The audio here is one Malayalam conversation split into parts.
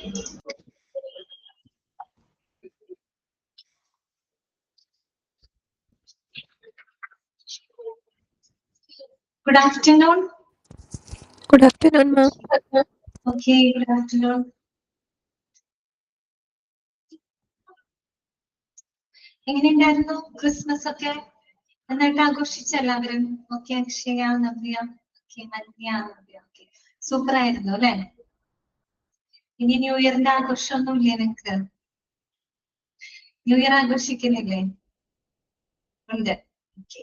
Good afternoon. Good afternoon, ma'am. Okay, good afternoon. എങ്ങനെയുണ്ടായിരുന്നു ക്രിസ്മസ് ഒക്കെ? നന്നായിട്ട് ആഘോഷിച്ച എല്ലാവരും? Okay, Akshaya, Navya, okay, Manya, Navya, okay, super ആയിരുന്നു അല്ലെ? ഇനി ന്യൂ ഇയറിന്റെ ആഘോഷമൊന്നും ഇല്ലേ നിങ്ങക്ക്? ന്യൂ ഇയർ ആഘോഷിക്കുന്നില്ലേ? ഉണ്ട്. ഓക്കെ,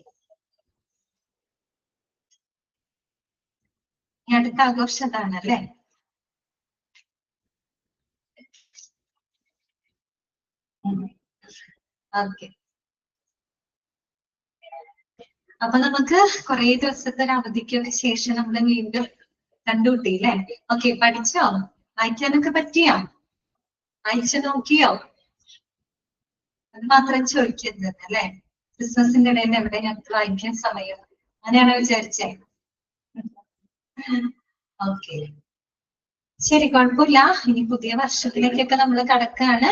അടുത്ത ആഘോഷം അതാണ് അല്ലെ? ഓക്കെ, അപ്പൊ നമുക്ക് കുറെ ദിവസത്തെ ഒരു അവധിക്കൊക്കെ ശേഷം നമ്മൾ വീണ്ടും കണ്ടുകൂട്ടി അല്ലെ? ഓക്കെ, പഠിച്ചോ? വായിക്കാനൊക്കെ പറ്റിയോ? വായിച്ചു നോക്കിയോ? അത് മാത്രം ചോദിക്കരുത് അല്ലെ? ക്രിസ്മസിന്റെ ഇടയിൽ എവിടെ ഞങ്ങൾക്ക് വായിക്കാൻ സമയം? അങ്ങനെയാണോ വിചാരിച്ചേ? ഓക്കെ, ശരി, കുഴപ്പമില്ല. ഇനി പുതിയ വർഷത്തിലേക്കൊക്കെ നമ്മൾ കടക്കാണ്.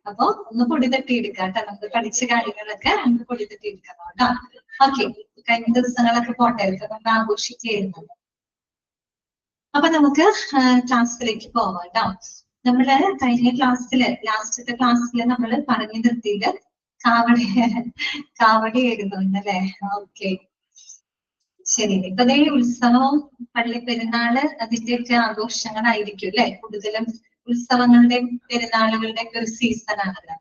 അപ്പൊ ഒന്ന് പൊടി തട്ടിയെടുക്കാം കേട്ടോ. നമുക്ക് പഠിച്ച കാര്യങ്ങളൊക്കെ നമുക്ക് പൊടി തട്ടിയെടുക്കാം കേട്ടോ. ഓക്കെ, കഴിഞ്ഞ ദിവസങ്ങളൊക്കെ പോട്ടെ, നമ്മൾ ആഘോഷിക്കുകയായിരുന്നു. അപ്പൊ നമുക്ക് ക്ലാസ്സിലേക്ക് പോവാം കേട്ടോ. നമ്മള് കഴിഞ്ഞ ക്ലാസ്സില്, ലാസ്റ്റത്തെ ക്ലാസ്സില് നമ്മൾ പറഞ്ഞു നിർത്തിയത് കാവടിയായിരുന്നു അല്ലേ? ഓക്കെ, ശരി. ഇപ്പൊ അതേ ഉത്സവവും പള്ളി പെരുന്നാള് അതിന്റെയൊക്കെ ആഘോഷങ്ങളായിരിക്കും അല്ലെ? കൂടുതലും ഉത്സവങ്ങളുടെയും പെരുന്നാളുകളുടെ ഒക്കെ ഒരു സീസൺ ആണല്ലോ.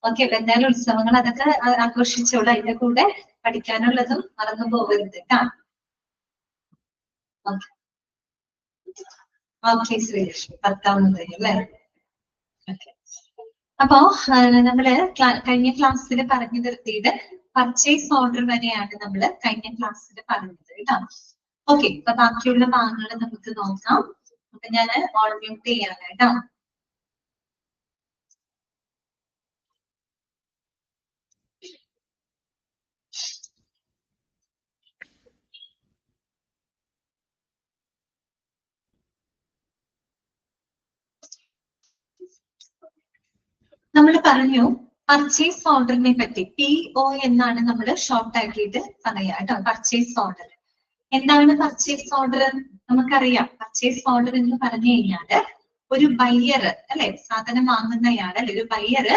ഓക്കെ, അപ്പൊ എന്തായാലും ഉത്സവങ്ങൾ അതൊക്കെ ആഘോഷിച്ചോളൂ. അതിന്റെ കൂടെ പഠിക്കാനുള്ളതും മറന്നു പോകരുത് കേട്ടോ. ഓക്കെ, ശ്രീലക്ഷ്മി 10ാം മുതൽ അല്ലേ? ഓക്കെ, അപ്പോ നമ്മള് കഴിഞ്ഞ ക്ലാസ്സിൽ പറഞ്ഞു നിർത്തിയത് പർച്ചേസ് ഓർഡർ വരെയാണ് നമ്മൾ കഴിഞ്ഞ ക്ലാസ്സിൽ പറഞ്ഞത് കേട്ടോ. ഓക്കെ, അപ്പൊ ബാക്കിയുള്ള ഭാഗങ്ങൾ നമുക്ക് നോക്കാം. അപ്പൊ ഞാൻ ഓൾ മ്യൂട്ട് ചെയ്യാണ് കേട്ടോ. നമ്മൾ പറഞ്ഞു പർച്ചേസ് ഓർഡറിനെ പറ്റി. PO എന്നാണ് നമ്മൾ ഷോർട്ട് ആക്കിയിട്ട് പറയാ കേട്ടോ. പർച്ചേസ് ഓർഡർ എന്താണ്? പർച്ചേസ് ഓർഡർ നമുക്കറിയാം. പർച്ചേസ് ഓർഡർ എന്ന് പറഞ്ഞു കഴിഞ്ഞാല് ഒരു ബയ്യർ അല്ലെ, സാധനം വാങ്ങുന്നയാൾ അല്ലെ, ഒരു ബയ്യർ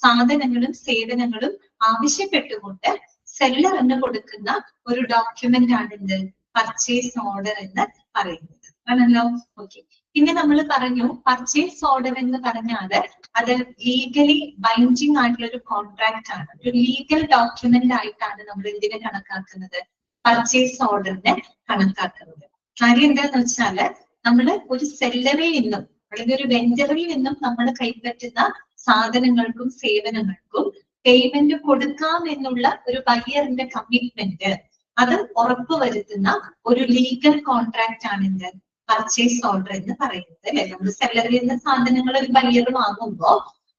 സാധനങ്ങളും സേവനങ്ങളും ആവശ്യപ്പെട്ടുകൊണ്ട് സെല്ലറിന് കൊടുക്കുന്ന ഒരു ഡോക്യുമെന്റ് ആണ് എന്ത്? പർച്ചേസ് ഓർഡർ എന്ന് പറയുന്നത് ആണല്ലോ. ഓക്കെ, പിന്നെ നമ്മൾ പറഞ്ഞു പർച്ചേസ് ഓർഡർ എന്ന് പറഞ്ഞാല് അത് ലീഗലി ബൈൻഡിങ് ആയിട്ടുള്ള ഒരു കോൺട്രാക്ട് ആണ്, ഒരു ലീഗൽ ഡോക്യുമെന്റ് ആയിട്ടാണ് നമ്മൾ ഇതിനെ കണക്കാക്കുന്നത്, പർച്ചേസ് ഓർഡറിനെ കണക്കാക്കുന്നത്. കാര്യം എന്താന്ന് വെച്ചാല് നമ്മള് ഒരു സെല്ലറിൽ നിന്നും അല്ലെങ്കിൽ ഒരു വെൻഡറിൽ നിന്നും നമ്മൾ കൈപ്പറ്റുന്ന സാധനങ്ങൾക്കും സേവനങ്ങൾക്കും പേയ്മെന്റ് കൊടുക്കാം എന്നുള്ള ഒരു ബയ്യറിന്റെ കമ്മിറ്റ്മെന്റ്, അത് ഉറപ്പുവരുത്തുന്ന ഒരു ലീഗൽ കോൺട്രാക്ട് ആണ് എന്ത്? പർച്ചേസ് ഓർഡർ എന്ന് പറയുന്നത് അല്ലെ? നമ്മൾ സെല്ലറിൽ നിന്ന് സാധനങ്ങൾ ഒരു ബയ്യർ വാങ്ങുമ്പോ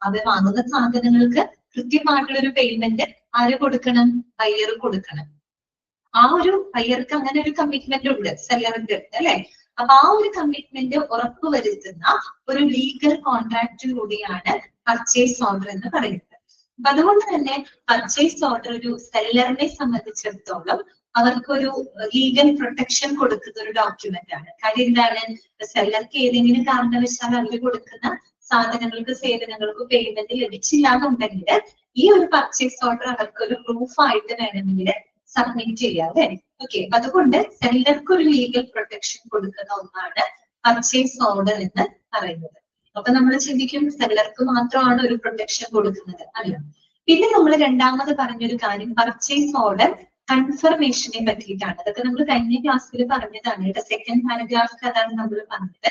അത് വാങ്ങുന്ന സാധനങ്ങൾക്ക് കൃത്യമായിട്ടുള്ള ഒരു പേയ്മെന്റ് ആര് കൊടുക്കണം? ബയ്യർ കൊടുക്കണം. ആ ഒരു ബയ്യർക്ക് അങ്ങനെ ഒരു കമ്മിറ്റ്മെന്റ് ഉണ്ട് സെല്ലറിന്റെ അടുത്ത് അല്ലെ? അപ്പൊ ആ ഒരു കമ്മിറ്റ്മെന്റ് ഉറപ്പുവരുത്തുന്ന ഒരു ലീഗൽ കോൺട്രാക്റ്റിലൂടെയാണ് പർച്ചേസ് ഓർഡർ എന്ന് പറയുന്നത്. അപ്പൊ അതുകൊണ്ട് തന്നെ പർച്ചേസ് ഓർഡർ ഒരു സെല്ലറിനെ സംബന്ധിച്ചിടത്തോളം അവർക്കൊരു ലീഗൽ പ്രൊട്ടക്ഷൻ കൊടുക്കുന്ന ഒരു ഡോക്യുമെന്റ് ആണ്. കാര്യം എന്താണ്? സെല്ലർക്ക് ഏതെങ്കിലും കാരണവശാൽ അവർ കൊടുക്കുന്ന സാധനങ്ങൾക്ക് സേവനങ്ങൾക്ക് പേയ്മെന്റ് ലഭിച്ചില്ല എന്നുണ്ടെങ്കിൽ ഈ ഒരു പർച്ചേസ് ഓർഡർ അവർക്കൊരു പ്രൂഫ് ആയിട്ട് വേണമെങ്കിൽ സബ്മിറ്റ് ചെയ്യാതെ. ഓക്കെ, അതുകൊണ്ട് സെല്ലർക്ക് ഒരു ലീഗൽ പ്രൊട്ടക്ഷൻ കൊടുക്കുന്ന ഒന്നാണ് പർച്ചേസ് ഓർഡർ എന്ന് പറയുന്നത്. അപ്പൊ നമ്മൾ ചിന്തിക്കും സെല്ലർക്ക് മാത്രമാണ് ഒരു പ്രൊട്ടക്ഷൻ കൊടുക്കുന്നത്, അല്ല. പിന്നെ നമ്മൾ രണ്ടാമത് പറഞ്ഞൊരു കാര്യം പർച്ചേസ് ഓർഡർ കൺഫർമേഷനെ പറ്റിയിട്ടാണ്. അതൊക്കെ നമ്മൾ കഴിഞ്ഞ ക്ലാസ്സിൽ പറഞ്ഞതാണ്. ഇവിടെ സെക്കൻഡ് പാരഗ്രാഫിൽ അതാണ് നമ്മൾ പറഞ്ഞത്.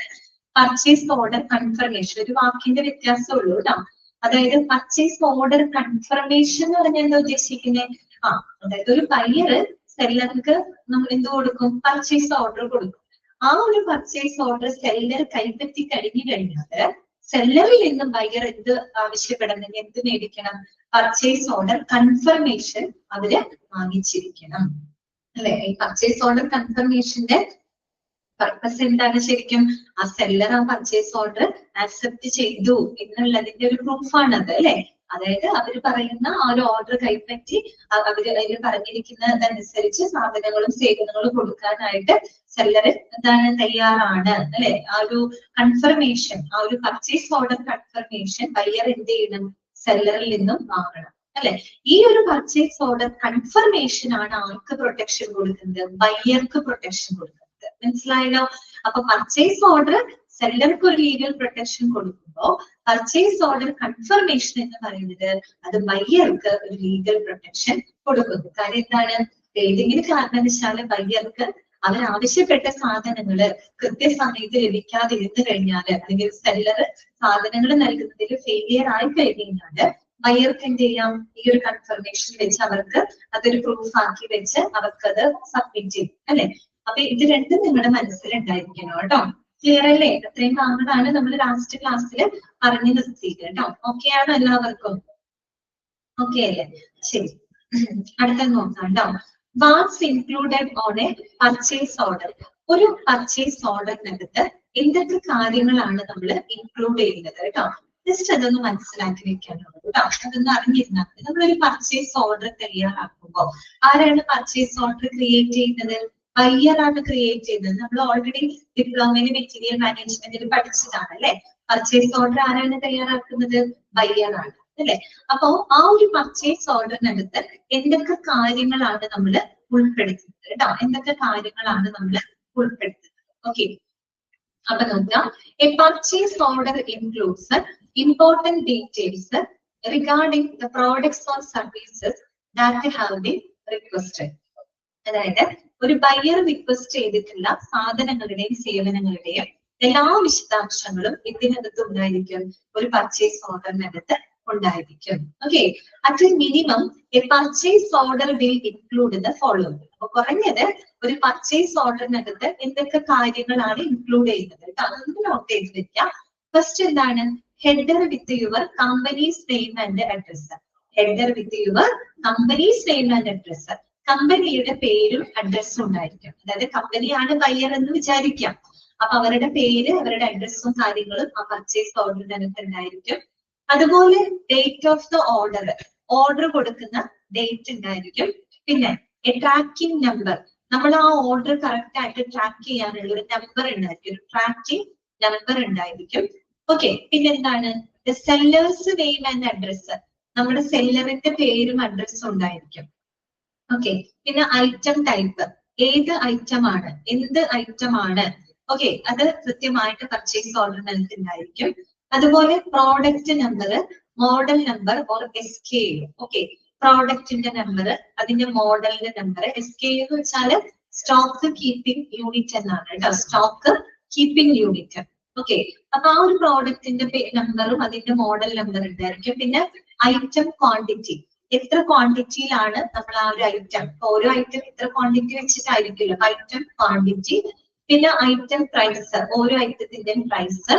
പർച്ചേസ് ഓർഡർ കൺഫർമേഷൻ ഒരു വാക്കിന്റെ വ്യത്യാസമേ ഉള്ളൂ കേട്ടോ. അതായത് പർച്ചേസ് ഓർഡർ കൺഫർമേഷൻ എന്ന് പറഞ്ഞാൽ എന്താ ഉദ്ദേശിക്കുന്നത്? അതായത് ഒരു ബയ്യർ സെല്ലർക്ക് നമ്മൾ എന്ത് കൊടുക്കും? പർച്ചേസ് ഓർഡർ കൊടുക്കും. ആ ഒരു പർച്ചേസ് ഓർഡർ സെല്ലർ കൈപ്പറ്റി കഴിഞ്ഞു കഴിഞ്ഞാല് സെല്ലറിൽ നിന്നും ബയ്യർ എന്ത് ആവശ്യപ്പെടണമെങ്കിൽ എന്ത് മേടിക്കണം? പർച്ചേസ് ഓർഡർ കൺഫർമേഷൻ അവര് വാങ്ങിച്ചിരിക്കണം അല്ലെ? ഈ പർച്ചേസ് ഓർഡർ കൺഫർമേഷന്റെ പർപ്പസ് എന്താണ് ശരിക്കും? ആ സെല്ലർ ആ പർച്ചേസ് ഓർഡർ ആക്സെപ്റ്റ് ചെയ്തു എന്നുള്ളതിന്റെ ഒരു പ്രൂഫാണ് അത്, അല്ലെ? അതായത് അവർ പറയുന്ന ആ ഒരു ഓർഡർ കൈപ്പറ്റി അവര് അതിൽ പറഞ്ഞിരിക്കുന്നതനുസരിച്ച് സാധനങ്ങളും സേവനങ്ങളും കൊടുക്കാനായിട്ട് സെല്ലർ എന്താണ് തയ്യാറാണ്, അല്ലെ? ആ ഒരു കൺഫർമേഷൻ, ആ ഒരു പർച്ചേസ് ഓർഡർ കൺഫർമേഷൻ ബയ്യർ എന്ത് ചെയ്യണം? സെല്ലറിൽ നിന്നും വാങ്ങണം, അല്ലെ? ഈ ഒരു പർച്ചേസ് ഓർഡർ കൺഫർമേഷൻ ആണ് ആർക്ക് പ്രൊട്ടക്ഷൻ കൊടുക്കുന്നത്? ബയ്യർക്ക് പ്രൊട്ടക്ഷൻ കൊടുക്കുന്നത്. മനസ്സിലായല്ലോ? അപ്പൊ പർച്ചേസ് ഓർഡർ സെല്ലർക്ക് ഒരു ലീഗൽ പ്രൊട്ടക്ഷൻ കൊടുക്കുമ്പോ പർച്ചേസ് ഓർഡർ കൺഫർമേഷൻ എന്ന് പറയുന്നത് അത് ബയ്യർക്ക് ഒരു ലീഗൽ പ്രൊട്ടക്ഷൻ കൊടുക്കുന്നു. കാര്യം എന്താണ്? ഏതെങ്കിലും കാരണവശാല് ബയ്യർക്ക് അവർ ആവശ്യപ്പെട്ട സാധനങ്ങള് കൃത്യസമയത്ത് ലഭിക്കാതിരുന്നു കഴിഞ്ഞാല്, അല്ലെങ്കിൽ സെല്ലർ സാധനങ്ങൾ നൽകുന്നതിൽ ഫെയിലിയർ ആയി കഴിഞ്ഞാല് ബയ്യർക്ക് എന്ത് ചെയ്യാം? ഈ ഒരു കൺഫർമേഷൻ വെച്ച് അവർക്ക് അതൊരു പ്രൂഫ് ആക്കി വെച്ച് അവർക്കത് സബ്മിറ്റ് ചെയ്യും, അല്ലെ? അപ്പൊ ഇത് രണ്ടും നിങ്ങളുടെ മനസ്സിലുണ്ടായിരിക്കണം കേട്ടോ. ക്ലിയർ അല്ലേ? അത്രയും ഭാഗങ്ങളാണ് നമ്മൾ ലാസ്റ്റ് ക്ലാസ്സിൽ പറഞ്ഞു നിർത്തിയത് കേട്ടോ. ഓക്കെ ആണോ എല്ലാവർക്കും? ഓക്കെ അല്ലേ? ശരി, അടുത്ത നോക്കാം കേട്ടോ. What's included on a purchase order? ഒരു പർച്ചേസ് ഓർഡറിനകത്ത് എന്തൊക്കെ കാര്യങ്ങളാണ് നമ്മൾ ഇൻക്ലൂഡ് ചെയ്യുന്നത് കേട്ടോ? ജസ്റ്റ് അതൊന്ന് മനസ്സിലാക്കി വെക്കാനുള്ളൂ കേട്ടോ. അതൊന്ന് അറിഞ്ഞിരുന്നാൽ മതി. നമ്മളൊരു പർച്ചേസ് ഓർഡർ തയ്യാറാക്കുമ്പോൾ ആരാണ് പർച്ചേസ് ഓർഡർ ക്രിയേറ്റ് ചെയ്യുന്നത്? ബയ്യറാണ് ക്രിയേറ്റ് ചെയ്യുന്നത്. നമ്മൾ ഓൾറെഡി ഡിപ്ലോമയിൽ മെറ്റീരിയൽ മാനേജ്മെന്റിൽ പഠിച്ചതാണ്, അല്ലെ? പർച്ചേസ് ഓർഡർ ആരാണ് തയ്യാറാക്കുന്നത്? ബയ്യറാണ്, അല്ലെ? അപ്പോ ആ ഒരു പർച്ചേസ് ഓർഡറിനകത്ത് എന്തൊക്കെ കാര്യങ്ങളാണ് നമ്മൾ ഉൾപ്പെടുത്തുന്നത് കേട്ടോ? എന്തൊക്കെ കാര്യങ്ങളാണ് നമ്മൾ ഉൾപ്പെടുത്തുന്നത്? ഓക്കെ, അപ്പൊ നോക്കാം. A purchase order includes important details regarding the products or services that have been requested. അതായത് ഒരു ബയ്യർ റിക്വസ്റ്റ് ചെയ്തിട്ടുള്ള സാധനങ്ങളുടെയും സേവനങ്ങളുടെയും എല്ലാ വിശദാംശങ്ങളും ഇതിനകത്ത് ഉണ്ടായിരിക്കും, ഒരു പർച്ചേസ് ഓർഡറിനകത്ത് ഉണ്ടായിരിക്കും. Okay, at minimum A purchase order will include the following. അപ്പൊ കുറഞ്ഞത് ഒരു പർച്ചേസ് ഓർഡറിനകത്ത് എന്തൊക്കെ കാര്യങ്ങളാണ് ഇൻക്ലൂഡ് ചെയ്യുന്നത് കേട്ടോ? അതൊന്ന് നോട്ട് ചെയ്ത് വെക്കാം. ഫസ്റ്റ് എന്താണ്? Header with your company's name and address. Header with your company's name and address. കമ്പനിയുടെ പേരും അഡ്രസ്സും ഉണ്ടായിരിക്കും. അതായത് കമ്പനിയാണ് ബയ്യർ എന്ന് വിചാരിക്കാം. അപ്പൊ അവരുടെ പേര്, അവരുടെ അഡ്രസ്സും കാര്യങ്ങളും ആ പർച്ചേസ് ഓർഡറിനകത്ത് ഉണ്ടായിരിക്കും. അതുപോലെ date of the order, order കൊടുക്കുന്ന ഡേറ്റ് ഉണ്ടായിരിക്കും. പിന്നെ ട്രാക്കിംഗ് നമ്പർ, നമ്മൾ ആ ഓർഡർ കറക്റ്റ് ആയിട്ട് ട്രാക്ക് ചെയ്യാനുള്ള ഒരു നമ്പർ ഉണ്ടായിരിക്കും, ഒരു ട്രാക്കിംഗ് നമ്പർ ഉണ്ടായിരിക്കും. ഓക്കെ, പിന്നെന്താണ്? സെല്ലേഴ്സ് നെയിം ആൻഡ് അഡ്രസ്, നമ്മുടെ സെല്ലറിന്റെ പേരും അഡ്രസ്സും ഉണ്ടായിരിക്കും. ഓക്കെ, പിന്നെ ഐറ്റം ടൈപ്പ്, ഏത് ഐറ്റം ആണ്, എന്ത് ഐറ്റം ആണ്, ഓക്കെ, അത് കൃത്യമായിട്ട് പർച്ചേസ് ഓർഡറിനകത്ത് ഉണ്ടായിരിക്കും. അതുപോലെ product number, model number or SKU. Okay, പ്രോഡക്റ്റിന്റെ നമ്പർ, അതിന്റെ മോഡലിന്റെ നമ്പർ. SKU എന്ന് വെച്ചാല് സ്റ്റോക്ക് കീപ്പിംഗ് യൂണിറ്റ് എന്നാണ് കേട്ടോ, സ്റ്റോക്ക് കീപ്പിംഗ് യൂണിറ്റ്. ഓക്കെ, അപ്പൊ ആ ഒരു പ്രോഡക്റ്റിന്റെ നമ്പറും അതിന്റെ മോഡൽ നമ്പർ ഉണ്ടായിരിക്കും. പിന്നെ ഐറ്റം ക്വാണ്ടിറ്റി, എത്ര ക്വാണ്ടിറ്റിയിലാണ് നമ്മൾ ആ ഒരു ഐറ്റം, ഓരോ ഐറ്റം ഇത്ര ക്വാണ്ടിറ്റി വെച്ചിട്ടായിരിക്കുമല്ലോ, ഐറ്റം ക്വാണ്ടിറ്റി. പിന്നെ ഐറ്റം പ്രൈസ്, ഓരോ ഐറ്റത്തിന്റെയും പ്രൈസ്.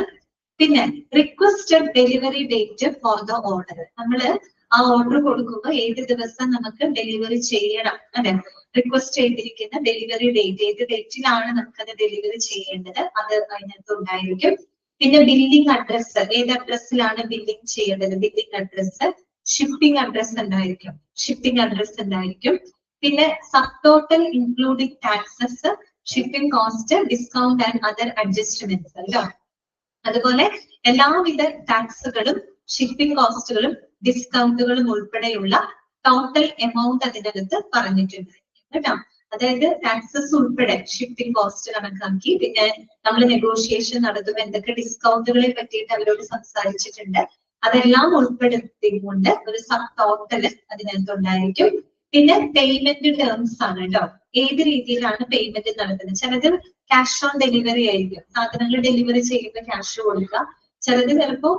പിന്നെ requested delivery date for the order, നമ്മള് ആ ഓർഡർ കൊടുക്കുമ്പോൾ ഏത് ദിവസം നമുക്ക് ഡെലിവറി ചെയ്യണം, അല്ലെ? റിക്വസ്റ്റ് ചെയ്തിരിക്കുന്ന ഡെലിവറി ഡേറ്റ്, ഏത് ഡേറ്റിലാണ് നമുക്കത് ഡെലിവറി ചെയ്യേണ്ടത്, അത് അതിനകത്ത് ഉണ്ടായിരിക്കും. പിന്നെ ബില്ലിംഗ് അഡ്രസ്, ഏത് അഡ്രസ്സിലാണ് ബില്ലിംഗ് ചെയ്യേണ്ടത്, ബില്ലിംഗ് അഡ്രസ്. ഷിപ്പിംഗ് അഡ്രസ് ഉണ്ടായിരിക്കും, ഷിപ്പിംഗ് അഡ്രസ് ഉണ്ടായിരിക്കും. പിന്നെ sub total including taxes, shipping cost, discount and other adjustments അല്ലോ. അതുപോലെ എല്ലാവിധ ടാക്സുകളും ഷിപ്പിംഗ് കോസ്റ്റുകളും ഡിസ്കൗണ്ടുകളും ഉൾപ്പെടെയുള്ള ടോട്ടൽ എമൗണ്ട് അതിനകത്ത് പറഞ്ഞിട്ടുണ്ട് കേട്ടോ. അതായത് ടാക്സസ് ഉൾപ്പെടെ ഷിപ്പിംഗ് കോസ്റ്റ് കണക്കാക്കി, പിന്നെ നമ്മൾ നെഗോഷിയേഷൻ നടത്തുമ്പോൾ എന്തൊക്കെ ഡിസ്കൗണ്ടുകളെ പറ്റിയിട്ട് അവരോട് സംസാരിച്ചിട്ടുണ്ട്, അതെല്ലാം ഉൾപ്പെടുത്തിക്കൊണ്ട് ഒരു സബ് ടോട്ടൽ അതിനകത്ത് ഉണ്ടായിരിക്കും. പിന്നെ പേയ്മെന്റ് ടേംസ് ആണ് കേട്ടോ, ഏത് രീതിയിലാണ് പേയ്മെന്റ് നടത്തുന്നത്. ചിലത് ക്യാഷ് ഓൺ ഡെലിവറി ആയിരിക്കും, സാധനങ്ങൾ ഡെലിവറി ചെയ്യുമ്പോൾ ക്യാഷ് കൊടുക്കുക. ചിലത് ചിലപ്പോ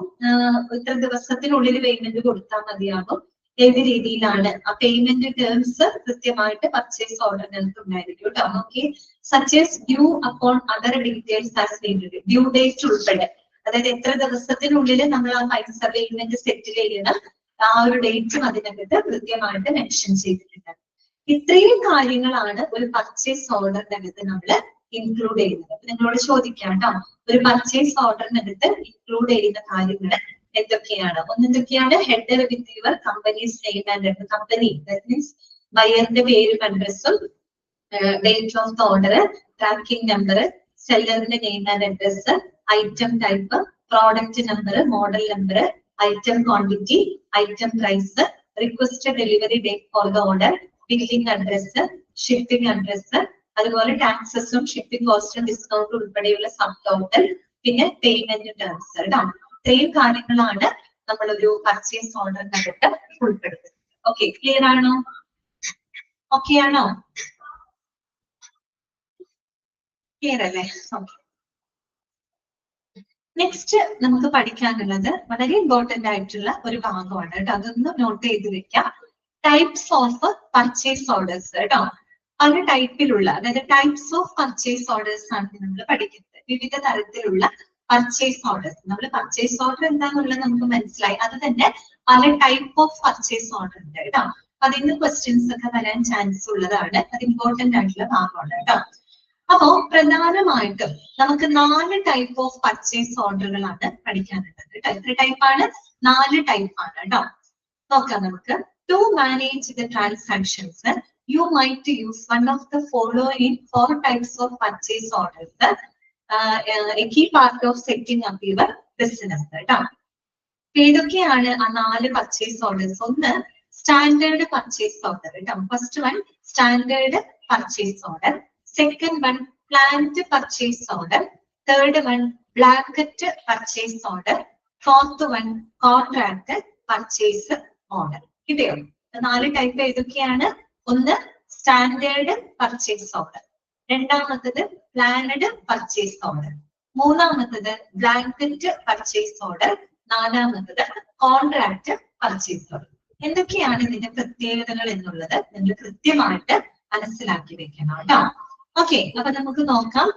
ഇത്ര ദിവസത്തിനുള്ളിൽ പേയ്മെന്റ് കൊടുത്താൽ മതിയാകും. ഏത് രീതിയിലാണ് ആ പേയ്മെന്റ് ടേംസ് കൃത്യമായിട്ട് പർച്ചേസ് ഓർഡറിനകത്ത് ഉണ്ടായിരിക്കും കേട്ടോ. Okay, such as due upon other details as needed, due date ഉൾപ്പെടെ, അതായത് എത്ര ദിവസത്തിനുള്ളിൽ നമ്മൾ ആ പൈസ പേയ്മെന്റ് സെറ്റിൽ ചെയ്യണം, ആ ഒരു ഡേറ്റും അതിനകത്ത് കൃത്യമായിട്ട് മെൻഷൻ ചെയ്തിട്ടുണ്ട്. ഇത്രയും കാര്യങ്ങളാണ് ഒരു പർച്ചേസ് ഓർഡറിനകത്ത് നമ്മൾ ഇൻക്ലൂഡ് ചെയ്യുന്നത്. നിങ്ങളോട് ചോദിക്കാം കേട്ടോ, ഒരു പർച്ചേസ് ഓർഡറിനകത്ത് ഇൻക്ലൂഡ് ചെയ്യുന്ന കാര്യങ്ങൾ എന്തൊക്കെയാണ്? ഒന്നെന്തൊക്കെയാണ്? Header with your company's name and company, that means ബയറിന്റെ പേരും അഡ്രസ്സും, date of the order, tracking number, സെല്ലറിന്റെ name and address, item type, product number, model number, item quantity, item price, requested delivery date for the order, billing address, shipping address, അതുപോലെ ടാക്സസും ഷിപ്പിംഗ് കോസ്റ്റും ഡിസ്കൗണ്ട് ഉൾപ്പെടെയുള്ള സബ് ടോട്ടൽ, പിന്നെ പേയ്മെന്റ് ടേംസ്. കേട്ടോ, ഇത്രയും കാര്യങ്ങളാണ് നമ്മളൊരു പർച്ചേസ് ഓർഡറിനകത്ത് ഉൾപ്പെടുത്തുന്നത്. ഓക്കെ, ക്ലിയർ ആണോ? ഓക്കെ ആണോ? ക്ലിയർ അല്ലേ? ഓക്കെ. നെക്സ്റ്റ് നമുക്ക് പഠിക്കാനുള്ളത് വളരെ ഇമ്പോർട്ടന്റ് ആയിട്ടുള്ള ഒരു ഭാഗമാണ് കേട്ടോ, അതൊന്ന് നോട്ട് ചെയ്ത് വെക്കാം. Types of purchase orders. കേട്ടോ, പല ടൈപ്പിലുള്ള, അതായത് ടൈപ്സ് ഓഫ് പർച്ചേസ് ഓർഡേഴ്സ് ആണ് നമ്മൾ പഠിക്കുന്നത്. വിവിധ തരത്തിലുള്ള പർച്ചേസ് ഓർഡേഴ്സ്. നമ്മൾ പർച്ചേസ് ഓർഡർ എന്താന്നുള്ളത് നമുക്ക് മനസ്സിലായി. അത് തന്നെ പല ടൈപ്പ് ഓഫ് പർച്ചേസ് ഓർഡർ ഉണ്ട് കേട്ടോ. അതിന് ക്വസ്റ്റ്യൻസ് ഒക്കെ വരാൻ ചാൻസ് ഉള്ളതാണ്. അത് ഇമ്പോർട്ടന്റ് ആയിട്ടുള്ള ഭാഗമാണ് കേട്ടോ. അപ്പോ പ്രധാനമായിട്ടും നമുക്ക് 4 ടൈപ്പ് ഓഫ് പർച്ചേസ് ഓർഡറുകളാണ് പഠിക്കാനുള്ളത് കേട്ടോ. എത്ര ടൈപ്പാണ്? 4 ടൈപ്പാണ് കേട്ടോ. നോക്കാം നമുക്ക്. To manage the transactions you might use one of the following 4 types of purchase orders, a key part of setting up your business. കേട്ടോ, ഏതൊക്കെയാണ് ആ 4 പർച്ചേസ് ഓർഡേഴ്സ്? ഒന്ന് സ്റ്റാൻഡേർഡ് പർച്ചേസ് ഓർഡർ കേട്ടോ. First one standard purchase order, second one plant purchase order, third one blanket purchase order, fourth one contract purchase order. കിട്ടിയോ? 4 ടൈപ്പ് ഏതൊക്കെയാണ്? ഒന്ന് സ്റ്റാൻഡേർഡ് പർച്ചേസ് ഓർഡർ, രണ്ടാമത്തത് പ്ലാനഡ് പർച്ചേസ് ഓർഡർ, മൂന്നാമത്തത് ബ്ലാങ്കറ്റ് പർച്ചേസ് ഓർഡർ, നാലാമത്തത് കോൺട്രാക്ട് പർച്ചേസ് ഓർഡർ. എന്തൊക്കെയാണ് ഇതിന്റെ പ്രത്യേകതകൾ എന്നുള്ളത് നിങ്ങൾ കൃത്യമായിട്ട് മനസ്സിലാക്കി വെക്കണം കേട്ടോ. ഓക്കെ, അപ്പൊ നമുക്ക് നോക്കാം.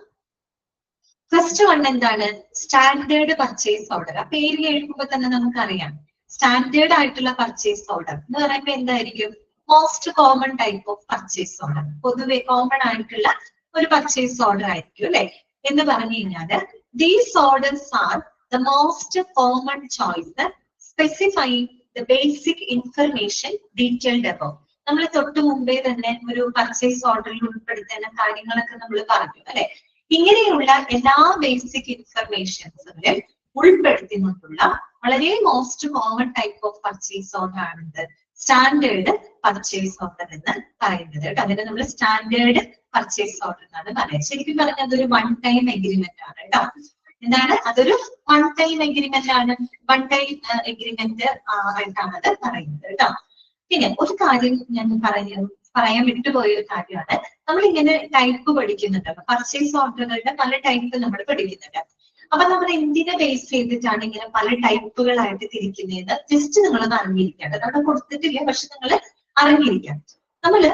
ഫസ്റ്റ് വൺ എന്താണ്? Standard purchase order. ആ പേര് കേൾക്കുമ്പോൾ തന്നെ നമുക്കറിയാം സ്റ്റാൻഡേർഡ് ആയിട്ടുള്ള പർച്ചേസ് ഓർഡർ എന്ന് പറയുമ്പോൾ എന്തായിരിക്കും? Most common type of purchase order, പൊതുവെ കോമൺ ആയിട്ടുള്ള ഒരു പർച്ചേസ് ഓർഡർ ആയിരിക്കും അല്ലെ. എന്ന് പറഞ്ഞു കഴിഞ്ഞാല് these orders are the most common choice specifying the basic information detailed above. നമ്മൾ തൊട്ട് മുമ്പേ തന്നെ ഒരു പർച്ചേസ് ഓർഡറിൽ ഉൾപ്പെടുത്തുന്ന കാര്യങ്ങളൊക്കെ നമ്മൾ പറഞ്ഞു അല്ലെ. ഇങ്ങനെയുള്ള എല്ലാ ബേസിക് ഇൻഫർമേഷൻസും ഉൾപ്പെടുത്തിക്കൊണ്ടുള്ള വളരെ most common type of purchase order ആണിത് സ്റ്റാൻഡേർഡ് പർച്ചേസ് ഓർഡർ എന്ന് പറയുന്നത് കേട്ടോ. അതിനെ നമ്മൾ സ്റ്റാൻഡേർഡ് പർച്ചേസ് ഓർഡർ എന്നാണ് പറയുന്നത്. ശരിക്കും പറഞ്ഞാൽ അതൊരു വൺ ടൈം എഗ്രിമെന്റ് ആണ് കേട്ടോ. എന്താണ്? അതൊരു വൺ ടൈം എഗ്രിമെന്റ് ആണ്. വൺ ടൈം എഗ്രിമെന്റ് ആയിട്ടാണ് അത് പറയുന്നത് കേട്ടോ. പിന്നെ ഒരു കാര്യം ഞാൻ പറയാൻ വിട്ടുപോയ ഒരു കാര്യമാണ്, നമ്മൾ ഇങ്ങനെ ടൈപ്പ് പഠിക്കുന്നുണ്ട്. പർച്ചേസ് ഓർഡറുകളുടെ പല ടൈപ്പ് നമ്മൾ പഠിക്കുന്നുണ്ട്. അപ്പൊ നമ്മൾ എന്തിനെ ബേസ് ചെയ്തിട്ടാണ് ഇങ്ങനെ പല ടൈപ്പുകളായിട്ട് തിരിക്കുന്നതെന്ന് ജസ്റ്റ് നിങ്ങളൊന്ന് അറിഞ്ഞിരിക്കേണ്ടത്. അവിടെ കൊടുത്തിട്ടില്ല, പക്ഷെ നിങ്ങൾ അറിഞ്ഞിരിക്കണം. നമ്മള്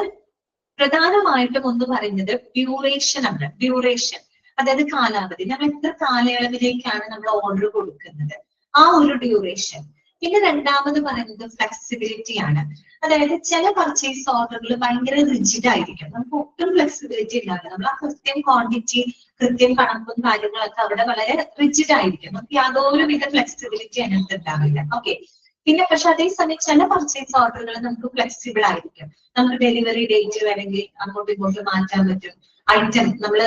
പ്രധാനമായിട്ടും ഒന്ന് പറയുന്നത് ഡ്യൂറേഷൻ ആണ്. ഡ്യൂറേഷൻ അതായത് കാലാവധി. നമ്മൾ എത്ര കാലയളവിലേക്കാണ് നമ്മൾ ഓർഡർ കൊടുക്കുന്നത്, ആ ഒരു ഡ്യൂറേഷൻ. പിന്നെ രണ്ടാമത് പറയുന്നത് ഫ്ലെക്സിബിലിറ്റി ആണ്. അതായത് ചില പർച്ചേസ് ഓർഡറുകൾ ഭയങ്കര റിജിഡ് ആയിരിക്കും, നമുക്ക് ഒട്ടും ഫ്ലെക്സിബിലിറ്റി ഉണ്ടാവില്ല. നമ്മൾ ആ കൃത്യം ക്വാണ്ടിറ്റി, കൃത്യം കണക്കും കാര്യങ്ങളൊക്കെ അവിടെ വളരെ റിജിഡ് ആയിരിക്കും. നമുക്ക് യാതൊരുവിധ ഫ്ലെക്സിബിലിറ്റി അതിനകത്ത് ഉണ്ടാവില്ല. ഓക്കെ. പിന്നെ പക്ഷെ അതേസമയം ചില പർച്ചേസ് ഓർഡറുകൾ നമുക്ക് ഫ്ലെക്സിബിൾ ആയിരിക്കും. നമുക്ക് ഡെലിവറി ഡേറ്റ് വേണമെങ്കിൽ അങ്ങോട്ടും ഇങ്ങോട്ടും മാറ്റാൻ പറ്റും. ഐറ്റം നമ്മൾ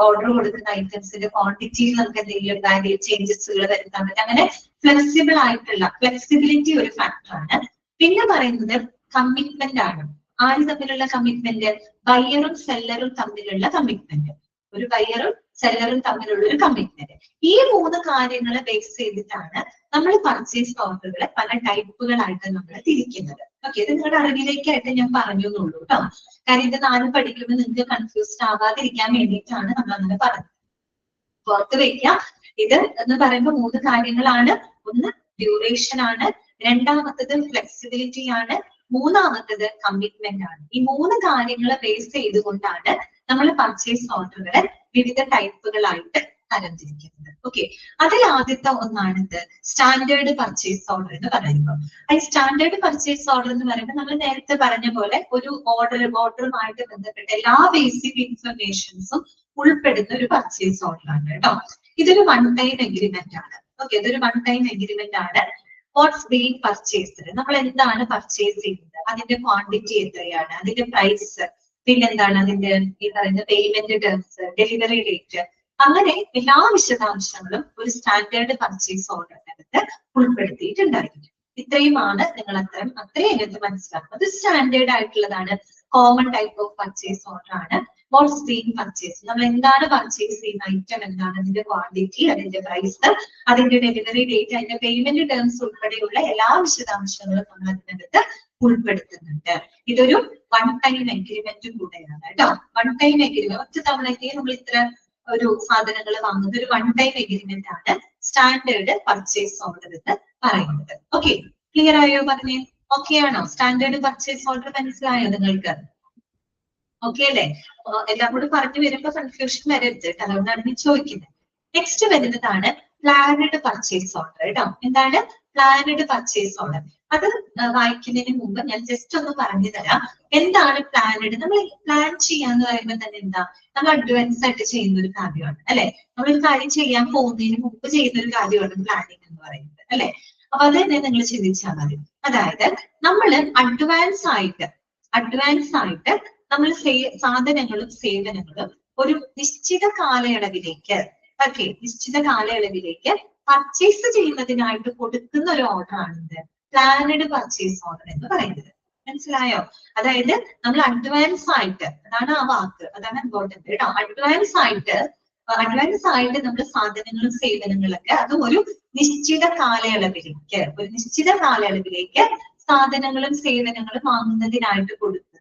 ഓർഡർ കൊടുക്കുന്ന ഐറ്റംസിന്റെ ക്വാണ്ടിറ്റിയിൽ നമുക്ക് എന്തെങ്കിലും കാര്യം ചേഞ്ചസുകൾ വരുത്താൻ പറ്റും. അങ്ങനെ ഫ്ലെക്സിബിൾ ആയിട്ടുള്ള ഫ്ലെക്സിബിലിറ്റി ഒരു ഫാക്ടറാണ്. പിന്നെ പറയുന്നത് കമ്മിറ്റ്മെന്റ് ആണ്. ആര് തമ്മിലുള്ള കമ്മിറ്റ്മെന്റ്? ബയ്യറും സെല്ലറും തമ്മിലുള്ള കമ്മിറ്റ്മെന്റ്. ഒരു ബയ്യറും സെല്ലറും തമ്മിലുള്ള ഒരു കമ്മിറ്റ്മെന്റ്. ഈ 3 കാര്യങ്ങളെ ബേസ് ചെയ്തിട്ടാണ് നമ്മൾ പർച്ചേസ് ഓർഡറുകളെ പല ടൈപ്പുകളായിട്ട് നമ്മൾ തിരിക്കുന്നത്. ഓക്കെ, ഇത് നിങ്ങളുടെ അറിവിലേക്കായിട്ട് ഞാൻ പറഞ്ഞു എന്നുള്ളൂ കേട്ടോ. കാര്യം ഇത് 4 പഠിക്കുമ്പോൾ നിങ്ങൾക്ക് കൺഫ്യൂസ്ഡ് ആവാതിരിക്കാൻ വേണ്ടിയിട്ടാണ് നമ്മൾ അങ്ങനെ പറഞ്ഞത്. പുറത്ത് വെക്കാം. ഇത് എന്ന് പറയുമ്പോൾ 3 കാര്യങ്ങളാണ്. ഒന്ന് ഡ്യൂറേഷൻ ആണ്, രണ്ടാമത്തത് ഫ്ലെക്സിബിലിറ്റി ആണ്, മൂന്നാമത്തത് കമ്മിറ്റ്മെന്റ് ആണ്. ഈ 3 കാര്യങ്ങളെ ബേസ് ചെയ്തുകൊണ്ടാണ് നമ്മൾ പർച്ചേസ് ഓർഡറുകളെ വിവിധ ടൈപ്പുകളായിട്ട് തരംതിരിക്കുന്നത്. ഓക്കെ, അതിൽ ആദ്യത്തെ ഒന്നാണ് ഇത് സ്റ്റാൻഡേർഡ് പർച്ചേസ് ഓർഡർ എന്ന് പറയുമ്പോൾ. ഈ സ്റ്റാൻഡേർഡ് പർച്ചേസ് ഓർഡർ എന്ന് പറയുമ്പോൾ നമ്മൾ നേരത്തെ പറഞ്ഞ പോലെ ഒരു ഓർഡറുമായിട്ട് ബന്ധപ്പെട്ട എല്ലാ ബേസിക് ഇൻഫർമേഷൻസും ഉൾപ്പെടുന്ന ഒരു പർച്ചേസ് ഓർഡർ ആണ് കേട്ടോ. ഇതൊരു വൺ ടൈം എഗ്രിമെന്റ് ആണ്. ഓക്കെ, ഇതൊരു വൺ ടൈം എഗ്രിമെന്റ് ആണ്. വാട്ട്സ് ബീങ് പർച്ചേസ്ഡ്, നമ്മൾ എന്താണ് പർച്ചേസ് ചെയ്യുന്നത്, അതിന്റെ ക്വാണ്ടിറ്റി എത്രയാണ്, അതിന്റെ പ്രൈസ്, പിന്നെന്താണ് അതിന്റെ ഈ പറയുന്ന പേയ്മെന്റ് ടേംസ്, ഡെലിവറി ഡേറ്റ്, അങ്ങനെ എല്ലാ വിശദാംശങ്ങളും ഒരു സ്റ്റാൻഡേർഡ് പർച്ചേസ് ഓർഡറിനകത്ത് ഉൾപ്പെടുത്തിയിട്ടുണ്ടായിരിക്കും. ഇത്രയുമാണ് നിങ്ങൾ അത്രയും അതിനകത്ത് മനസ്സിലാക്കുന്നത്. സ്റ്റാൻഡേർഡ് ആയിട്ടുള്ളതാണ്, common type of purchase order ആണ്. വാട്ട്സ് ബീങ് പർച്ചേസ്, നമ്മൾ എന്താണ് പർച്ചേസ് ചെയ്യുന്ന ഐറ്റം എന്താണ്, അതിന്റെ ക്വാണ്ടിറ്റി, അതിന്റെ പ്രൈസ്, അതിന്റെ ഡെലിവറി ഡേറ്റ്, അതിന്റെ പേയ്മെന്റ് ടേംസ് ഉൾപ്പെടെയുള്ള എല്ലാ വിശദാംശങ്ങളും നമ്മൾ അതിനകത്ത് ഉൾപ്പെടുത്തുന്നുണ്ട്. ഇതൊരു വൺ ടൈം എഗ്രിമെന്റും കൂടെയാണ് കേട്ടോ. വൺ ടൈം എഗ്രിമെന്റ് ഒറ്റ തവണയ്ക്ക് നമ്മൾ ഇത്ര ഒരു സാധനങ്ങൾ വാങ്ങുന്നത് ഒരു വൺ ടൈം എഗ്രിമെന്റ് ആണ് സ്റ്റാൻഡേർഡ് പർച്ചേസ് ഓർഡർ എന്ന് പറയുന്നത്. ഓക്കെ, ക്ലിയർ ആയോ പറഞ്ഞേ? ഓക്കെ ആണോ? സ്റ്റാൻഡേർഡ് പർച്ചേസ് ഓർഡർ മനസ്സിലായോ നിങ്ങൾക്ക്? ഓക്കെ അല്ലേ? എല്ലാം കൂടി പറഞ്ഞു വരുമ്പോ കൺഫ്യൂഷൻ വരരുത്, അതുകൊണ്ടാണ് ഞാൻ ചോദിക്കുന്നത്. നെക്സ്റ്റ് വരുന്നതാണ് പ്ലാനഡ് പർച്ചേസ് ഓർഡർ കേട്ടോ. എന്താണ് പ്ലാനഡ് പർച്ചേസ് ഓർഡർ? അത് വായിക്കുന്നതിന് മുമ്പ് ഞാൻ ജസ്റ്റ് ഒന്ന് പറഞ്ഞു തരാം. എന്താണ് പ്ലാനഡ്? നമ്മൾ പ്ലാൻ ചെയ്യാന്ന് പറയുമ്പോൾ തന്നെ എന്താ, നമ്മൾ അഡ്വാൻസ് ആയിട്ട് ചെയ്യുന്ന ഒരു കാര്യമാണ് അല്ലെ. നമ്മളൊരു കാര്യം ചെയ്യാൻ പോകുന്നതിന് മുമ്പ് ചെയ്യുന്ന ഒരു കാര്യമാണ് പ്ലാനിങ് എന്ന് പറയുന്നത് അല്ലെ. അപ്പൊ അത് തന്നെ നിങ്ങൾ ചിന്തിച്ചാൽ മതി. അതായത് നമ്മൾ അഡ്വാൻസ് ആയിട്ട് നമ്മൾ സാധനങ്ങളും സേവനങ്ങളും ഒരു നിശ്ചിത കാലയളവിലേക്ക് പർച്ചേസ് ചെയ്യുന്നതിനായിട്ട് കൊടുക്കുന്ന ഒരു ഓർഡർ ആണിത് പ്ലാനഡ് പർച്ചേസ് ഓർഡർ എന്ന് പറയുന്നത്. മനസ്സിലായോ? അതായത് നമ്മൾ അഡ്വാൻസ് ആയിട്ട്, അതാണ് ആ വാക്ക്, അതാണ് ഇമ്പോർട്ടന്റ് കേട്ടോ. അഡ്വാൻസ് ആയിട്ട് നമ്മൾ സാധനങ്ങളും സേവനങ്ങളൊക്കെ അത് ഒരു നിശ്ചിത കാലയളവിലേക്ക് സാധനങ്ങളും സേവനങ്ങളും വാങ്ങുന്നതിനായിട്ട് കൊടുക്കുന്ന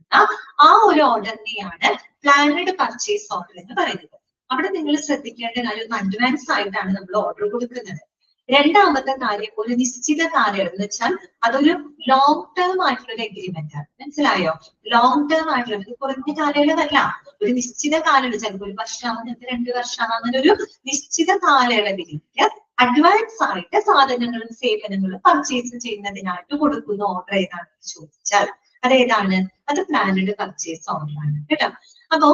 ആ ഒരു ഓർഡറിനെയാണ് പ്ലാനഡ് പർച്ചേസ് ഓർഡർ എന്ന് പറയുന്നത്. അവിടെ നിങ്ങൾ ശ്രദ്ധിക്കേണ്ട കാര്യം, അഡ്വാൻസ് ആയിട്ടാണ് നമ്മൾ ഓർഡർ കൊടുക്കുന്നത്. രണ്ടാമത്തെ കാര്യം, ഒരു നിശ്ചിത കാലയളവ് എന്ന് വെച്ചാൽ അതൊരു ലോങ് ടേം ആയിട്ടുള്ള ഒരു എഗ്രിമെന്റ് ആണ്. മനസ്സിലായോ? ലോങ് ടേം ആയിട്ടുള്ള കുറഞ്ഞ കാലയളവല്ല, ഒരു നിശ്ചിത കാലയളവ്, ചിലപ്പോൾ 1 വർഷമാകും, 2 വർഷമാകും, അങ്ങനെ ഒരു നിശ്ചിത കാലയളവിലേക്ക് അഡ്വാൻസ് ആയിട്ട് സാധനങ്ങളും സേവനങ്ങളും പർച്ചേസ് ചെയ്യുന്നതിനായിട്ട് കൊടുക്കുന്ന ഓർഡർ ഏതാണെന്ന് ചോദിച്ചാൽ അതേതാണ്? അത് പ്ലാനഡ് പർച്ചേസ് ഓർഡർ ആണ് കേട്ടോ. അപ്പോ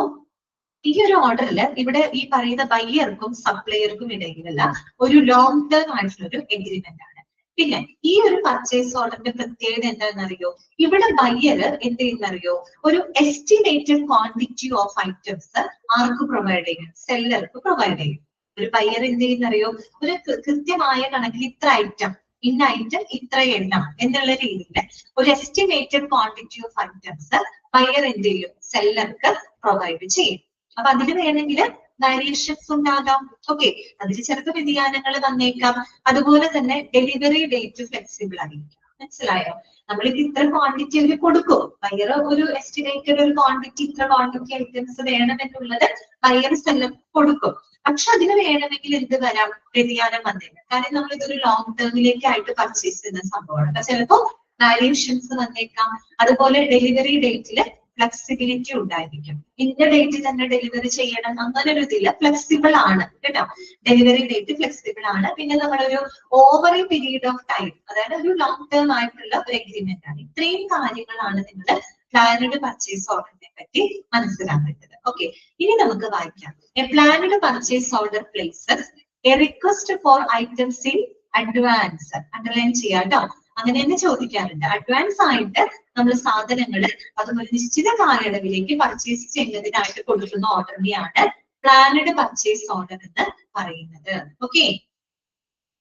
ഈ ഒരു ഓർഡറിൽ ഇവിടെ ഈ പറയുന്ന ബയ്യർക്കും സപ്ലയർക്കും ഇടയിലുള്ള ഒരു ലോങ് ടേം ആയിട്ടുള്ള ഒരു എഗ്രിമെന്റ് ആണ്. പിന്നെ ഈ ഒരു പർച്ചേസ് ഓർഡറിന്റെ പ്രത്യേകത എന്താണെന്നറിയോ? ഇവിടെ ബയ്യർ എന്ത് ചെയ്യുന്നറിയോ? ഒരു estimated quantity of items arc provide ചെയ്യും? സെല്ലർക്ക് പ്രൊവൈഡ് ചെയ്യും. ഒരു ബയ്യർ എന്ത് ചെയ്യുന്നറിയോ? ഒരു കൃത്യമായ കണക്കിൽ ഇത്ര ഐറ്റം, ഇന്ന ഐറ്റം ഇത്ര എണ്ണം എന്നുള്ള രീതിയിൽ ഒരു estimated quantity of items buyer എന്ത് ചെയ്യും? സെല്ലർക്ക് പ്രൊവൈഡ് ചെയ്യും. അപ്പൊ അതിന് വേണമെങ്കിൽ വേരിയേഷൻസ് ഉണ്ടാകാം. ഓക്കെ, അതിൽ ചിലപ്പോൾ വ്യതിയാനങ്ങൾ വന്നേക്കാം. അതുപോലെ തന്നെ ഡെലിവറി ഡേറ്റ് ഫ്ലെക്സിബിൾ ആയിരിക്കും. മനസ്സിലായോ? നമ്മളിത് ഇത്ര ക്വാണ്ടിറ്റി അവർ കൊടുക്കും, ബയ്യർ ഒരു എസ്റ്റിമേറ്റഡ് ഒരു ക്വാണ്ടിറ്റി, ഇത്ര ക്വാണ്ടിറ്റി ഐറ്റംസ് വേണമെന്നുള്ളത് ബയ്യർ സെല്ലർ കൊടുക്കും. പക്ഷെ അതിന് വേണമെങ്കിൽ എന്ത് വരാം? വ്യതിയാനം വന്നേക്കാം. കാരണം നമ്മൾ ഇതൊരു ലോങ് ടേമിലേക്കായിട്ട് പർച്ചേസ് ചെയ്യുന്ന സംഭവമാണ്. അപ്പൊ ചിലപ്പോൾ വേരിയേഷൻസ് വന്നേക്കാം. അതുപോലെ ഡെലിവറി ഡേറ്റില് ഫ്ലെക്സിബിലിറ്റി ഉണ്ടായിരിക്കും. ഇന്ന ഡേറ്റ് തന്നെ ഡെലിവറി ചെയ്യണം അങ്ങനെ ഒരു ഇതില്ല, ഫ്ലെക്സിബിൾ ആണ് കേട്ടോ. ഡെലിവറി ഡേറ്റ് ഫ്ലെക്സിബിൾ ആണ്. പിന്നെ നമ്മളൊരു over A period of time, അതായത് ഒരു ലോങ് ടേം ആയിട്ടുള്ള ഒരു എഗ്രിമെന്റ് ആണ്. ഇത്രയും കാര്യങ്ങളാണ് നിങ്ങൾ പ്ലാനഡ് പർച്ചേസ് ഓർഡറിനെ പറ്റി മനസ്സിലാക്കേണ്ടത്. ഓക്കെ, ഇനി നമുക്ക് വായിക്കാം. A planned purchase order places A request for items in advance. Underline ചെയ്യാം കേട്ടോ. അങ്ങനെ തന്നെ ചോദിക്കാറുണ്ട്. അഡ്വാൻസ് ആയിട്ട് നമ്മൾ സാധനങ്ങൾ അതും ഒരു നിശ്ചിത കാലയളവിലേക്ക് പർച്ചേസ് ചെയ്യുന്നതിനായിട്ട് കൊടുക്കുന്ന ഓർഡറിനെയാണ് പ്ലാനഡ് പർച്ചേസ് ഓർഡർ എന്ന് പറയുന്നത്. Okay,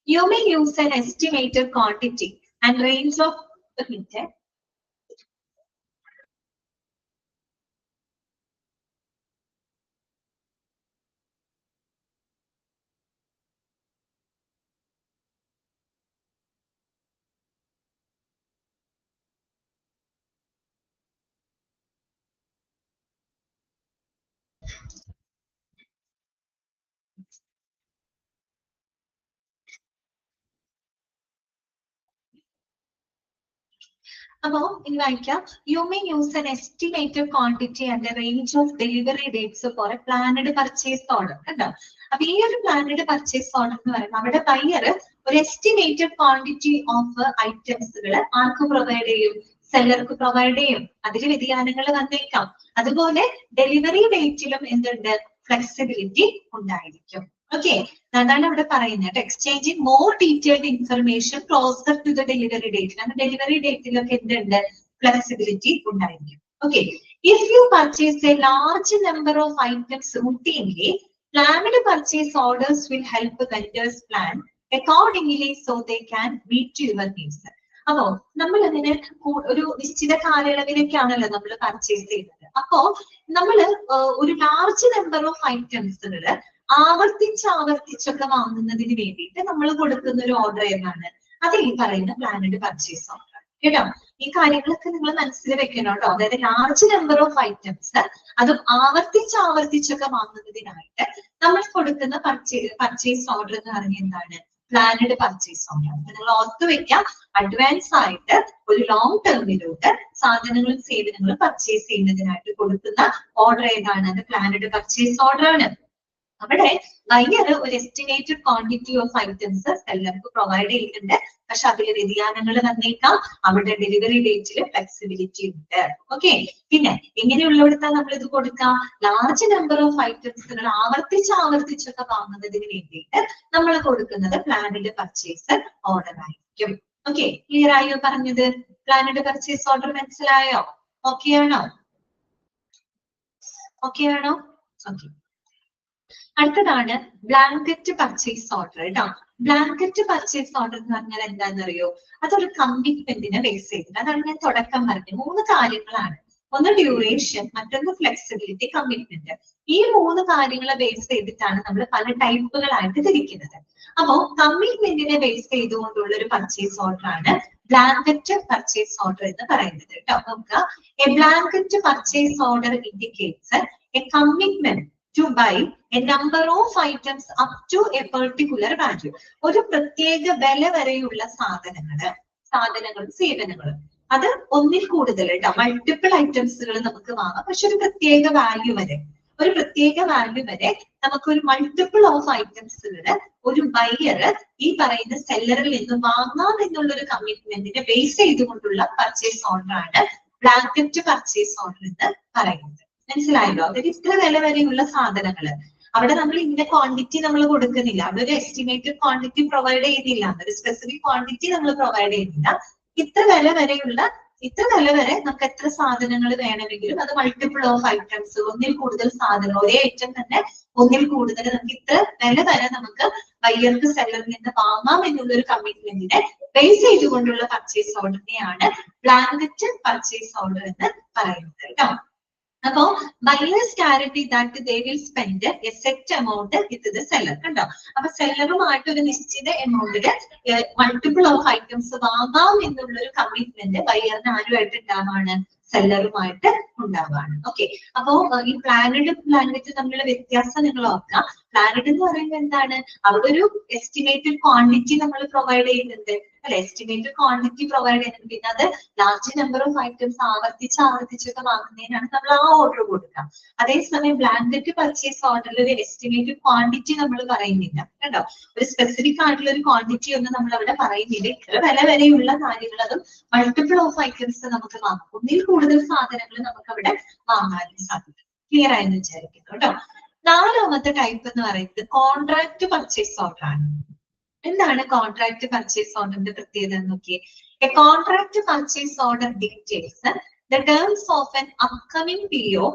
you may use an estimated quantity and range of അപ്പോ ഇനി വായിക്കാം. You may use an estimated quantity and range of delivery dates four A planned purchase order. കേട്ടോ, അപ്പൊ ഈ ഒരു പ്ലാനഡ് പർച്ചേസ് ഓർഡർ എന്ന് പറയുന്നത് അവിടെ ബയർ ഒരു എസ്റ്റിമേറ്റഡ് ക്വാണ്ടിറ്റി ഓഫ് ഐറ്റംസുകൾ ആർക്ക് പ്രൊവൈഡ് ചെയ്യും? സെല്ലർക്ക് പ്രൊവൈഡ് ചെയ്യും. അതിൽ വ്യതിയാനങ്ങൾ വന്നേക്കാം. അതുപോലെ ഡെലിവറി ഡേറ്റിലും എന്തുണ്ട്? ഫ്ലെക്സിബിലിറ്റി ഉണ്ടായിരിക്കും. ഓക്കെ, അതാണ് ഇവിടെ പറയുന്നത്. Exchanging more detailed information closer to the delivery date. കാരണം ഡെലിവറി ഡേറ്റിലൊക്കെ എന്തുണ്ട്? ഫ്ലെക്സിബിലിറ്റി ഉണ്ടായിരിക്കും. Okay, if you purchase a large number of items routinely, planned purchase orders will help vendors plan accordingly so they can meet your needs. അപ്പോ നമ്മൾ അതിനെ ഒരു നിശ്ചിത കാലയളവിലേക്കാണല്ലോ നമ്മൾ പർച്ചേസ് ചെയ്യുന്നത്. അപ്പോ നമ്മൾ ഒരു ലാർജ് നമ്പർ ഓഫ് ഐറ്റംസുകൾ ആവർത്തിച്ചൊക്കെ വാങ്ങുന്നതിന് വേണ്ടിയിട്ട് നമ്മൾ കൊടുക്കുന്ന ഒരു ഓർഡർ ഏതാണ്? അത് ഈ പറയുന്ന പ്ലാനഡ് പർച്ചേസ് ഓർഡർ കേട്ടോ. ഈ കാര്യങ്ങളൊക്കെ നിങ്ങൾ മനസ്സിൽ വെക്കണം കേട്ടോ. അതായത് ലാർജ് നമ്പർ ഓഫ് ഐറ്റംസ് അതും ആവർത്തിച്ചൊക്കെ വാങ്ങുന്നതിനായിട്ട് നമ്മൾ കൊടുക്കുന്ന പർച്ചേസ് ഓർഡർ എന്ന് പറഞ്ഞാൽ എന്താണ്? Planned purchase order. നിങ്ങൾ ഓർത്തു വെക്കാം, അഡ്വാൻസ് ആയിട്ട് ഒരു ലോങ് ടേമിലോട്ട് സാധനങ്ങളും സേവനങ്ങളും പർച്ചേസ് ചെയ്യുന്നതിനായിട്ട് കൊടുക്കുന്ന ഓർഡർ ഏതാണ്? അത് പ്ലാനഡ് പർച്ചേസ് ഓർഡർ ആണ്. അവിടെ ബയർ ഒരു എസ്റ്റിമേറ്റഡ് ക്വാണ്ടിറ്റി ഓഫ് ഐറ്റംസ് സെല്ലർക്ക് പ്രൊവൈഡ് ചെയ്യുന്നുണ്ട്. പക്ഷെ അതിൽ വ്യതിയാനങ്ങൾ വന്നേക്കാം. അവിടെ ഡെലിവറി ഡേറ്റിൽ ഫ്ലെക്സിബിലിറ്റി ഉണ്ട്. ഓക്കെ, പിന്നെ എങ്ങനെയുള്ളിടത്താണ് നമ്മൾ ഇത് കൊടുക്കാം? ലാർജ് നമ്പർ ഓഫ് ഐറ്റംസുകൾ ആവർത്തിച്ചൊക്കെ വാങ്ങുന്നതിന് വേണ്ടിയിട്ട് നമ്മൾ കൊടുക്കുന്നത് പ്ലാനഡ് പർച്ചേസ് ഓർഡർ ആയിരിക്കും. ഓക്കെ, ക്ലിയർ ആയോ പറഞ്ഞത്? പ്ലാനഡ് പർച്ചേസ് ഓർഡർ മനസ്സിലായോ? ഓക്കെ ആണോ? ഓക്കെ. അടുത്തതാണ് ബ്ലാങ്കറ്റ് പർച്ചേസ് ഓർഡർ കേട്ടോ. ബ്ലാങ്കറ്റ് പർച്ചേസ് ഓർഡർ എന്ന് പറഞ്ഞാൽ എന്താണെന്നറിയോ? അതൊരു കമ്മിറ്റ്മെന്റിനെ ബേസ് ചെയ്തിട്ട്, അതാണ് ഞാൻ തുടക്കം പറഞ്ഞത്. 3 കാര്യങ്ങളാണ്. ഒന്ന് ഡ്യൂറേഷൻ, മറ്റൊന്ന് ഫ്ലെക്സിബിലിറ്റി, കമ്മിറ്റ്മെന്റ്. ഈ 3 കാര്യങ്ങളെ ബേസ് ചെയ്തിട്ടാണ് നമ്മൾ പല ടൈപ്പുകളായിട്ട് തിരിക്കുന്നത്. അപ്പോ കമ്മിറ്റ്മെന്റിനെ ബേസ് ചെയ്തുകൊണ്ടുള്ള ഒരു പർച്ചേസ് ഓർഡർ ആണ് ബ്ലാങ്കറ്റ് പർച്ചേസ് ഓർഡർ എന്ന് പറയുന്നത് കേട്ടോ. നോക്കുക, A blanket purchase order indicates A commitment to buy a number of items up to a particular value. ഒരു പ്രത്യേക വില വരെയുള്ള സാധനങ്ങളും സേവനങ്ങളും അത് ഒന്നിൽ കൂടുതൽ കേട്ടോ, മൾട്ടിപ്പിൾ ഐറ്റംസുകൾ നമുക്ക് വാങ്ങാം. പക്ഷെ ഒരു പ്രത്യേക വാല്യൂ വരെ നമുക്ക് ഒരു മൾട്ടിപ്പിൾ ഓഫ് ഐറ്റംസുകൾ ഒരു ബയർ ഈ പറയുന്ന സെല്ലറിൽ നിന്ന് വാങ്ങാം എന്നുള്ള ഒരു കമ്മിറ്റ്മെന്റിനെ ബേസ് ചെയ്തുകൊണ്ടുള്ള പർച്ചേസ് ഓർഡർ ആണ് ബ്ലാങ്കറ്റ് പർച്ചേസ് ഓർഡർ എന്ന് പറയുന്നത്. മനസ്സിലായല്ലോ? അതായത് ഇത്ര വില വരെയുള്ള സാധനങ്ങള് അവിടെ നമ്മൾ ഇന്ന ക്വാണ്ടിറ്റി നമ്മൾ കൊടുക്കുന്നില്ല. അവിടെ ഒരു എസ്റ്റിമേറ്റഡ് ക്വാണ്ടിറ്റി പ്രൊവൈഡ് ചെയ്യുന്നില്ല, ഒരു സ്പെസിഫിക് ക്വാണ്ടിറ്റി നമ്മൾ പ്രൊവൈഡ് ചെയ്യുന്നില്ല. ഇത്ര വില വരെ നമുക്ക് എത്ര സാധനങ്ങൾ വേണമെങ്കിലും അത് മൾട്ടിപ്പിൾ ഓഫ് ഐറ്റംസ്, ഒന്നിൽ കൂടുതൽ സാധനം, ഒരേ ഐറ്റം തന്നെ ഒന്നിൽ കൂടുതൽ നമുക്ക് ഇത്ര വില വരെ നമുക്ക് ബയ്യർക്ക് സെല്ലറിൽ നിന്ന് വാങ്ങാം എന്നുള്ള ഒരു കമ്മിറ്റ്മെന്റിനെ ബേസ് ചെയ്തുകൊണ്ടുള്ള പർച്ചേസ് ഓർഡറിനെയാണ് ബ്ലാങ്കറ്റ് പർച്ചേസ് ഓർഡർ എന്ന് പറയുന്നത് കേട്ടോ. അപ്പോ buyers guarantee that they will spend a set amount with the seller. കണ്ടോ? അപ്പൊ സെല്ലറുമായിട്ട് ഒരു നിശ്ചിത എമൗണ്ടില് മൾട്ടിപ്പിൾ ഓഫ് ഐറ്റംസ് വാങ്ങാം എന്നുള്ള ഒരു കമ്മിറ്റ്മെന്റ് ബയറിന് ആരുമായിട്ട് ഉണ്ടാവാണ്? സെല്ലറുമായിട്ട് ഉണ്ടാവാണ്. ഓക്കെ, അപ്പോ ഈ പ്ലാനറ്റ് തമ്മിലുള്ള വ്യത്യാസം നിങ്ങൾ ഓർക്കാം. പ്ലാനറ്റ് എന്ന് പറയുന്നത് എന്താണ്? അവിടെ ഒരു എസ്റ്റിമേറ്റഡ് ക്വാണ്ടിറ്റി നമ്മൾ പ്രൊവൈഡ് ചെയ്യുന്നുണ്ട് അല്ലെ? എസ്റ്റിമേറ്റഡ് ക്വാണ്ടിറ്റി പ്രൊവൈഡ് ചെയ്യുന്നുണ്ട്. പിന്നെ അത് ലാർജ് നമ്പർ ഓഫ് ഐറ്റംസ് ആവർത്തിച്ചൊക്കെ വാങ്ങുന്നതിനാണ് നമ്മൾ ആ ഓർഡർ കൊടുക്കുക. അതേസമയം ബ്ലാങ്കറ്റ് പർച്ചേസ് ഓർഡറിൽ ഒരു എസ്റ്റിമേറ്റഡ് ക്വാണ്ടിറ്റി നമ്മൾ പറയുന്നില്ല കേട്ടോ. ഒരു സ്പെസിഫിക് ആയിട്ടുള്ള ഒരു ക്വാണ്ടിറ്റി ഒന്നും നമ്മൾ അവിടെ പറയുന്നില്ല. ഇത്ര വില വരെയുള്ള കാര്യങ്ങൾ അതും മൾട്ടിപ്പിൾ ഓഫ് ഐറ്റംസ് നമുക്ക് വാങ്ങാം. ഒന്നിൽ കൂടുതൽ സാധനങ്ങൾ നമുക്ക് അവിടെ വാങ്ങാനും സാധിക്കും. ക്ലിയർ ആയെന്ന് വിചാരിക്കുന്നു കേട്ടോ. 4ാമത്തെ ടൈപ്പ് എന്ന് പറയുന്നത് കോൺട്രാക്ട് പർച്ചേസ് ഓർഡർ ആണ്. എന്താണ് കോൺട്രാക്ട് പർച്ചേസ് ഓർഡറിന്റെ പ്രത്യേകത എന്ന് നോക്കിയേ. A contract purchase order details the terms of an upcoming PO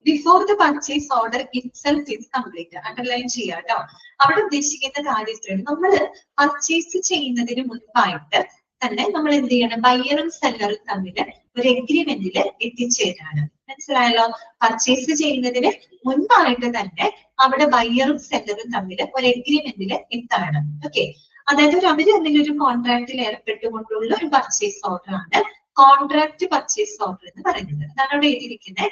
before the purchase order itself is complete. Underline ചെയ്യാം കേട്ടോ. അവിടെ ഉദ്ദേശിക്കുന്ന കാര്യത്തിൽ നമ്മൾ പർച്ചേസ് ചെയ്യുന്നതിന് മുൻപായിട്ട് തന്നെ നമ്മൾ എന്ത് ചെയ്യണം? ബയ്യറും സെല്ലറും തമ്മിൽ ഒരു എഗ്രിമെന്റിൽ എത്തിച്ചേരാണ്. മനസ്സിലായല്ലോ? പർച്ചേസ് ചെയ്യുന്നതിന് മുൻപായിട്ട് തന്നെ അവിടെ ബയ്യറും സെല്ലറും തമ്മിൽ ഒരു എഗ്രിമെന്റിൽ എത്താണ്. ഓക്കെ, അതായത് അവര് എന്തെങ്കിലും ഒരു കോൺട്രാക്റ്റിൽ ഏർപ്പെട്ടുകൊണ്ടുള്ള ഒരു പർച്ചേസ് ഓർഡർ ആണ് കോൺട്രാക്ട് പർച്ചേസ് ഓർഡർ എന്ന് പറയുന്നത്. അതാണ് അവിടെ എഴുതിയിരിക്കുന്നത്.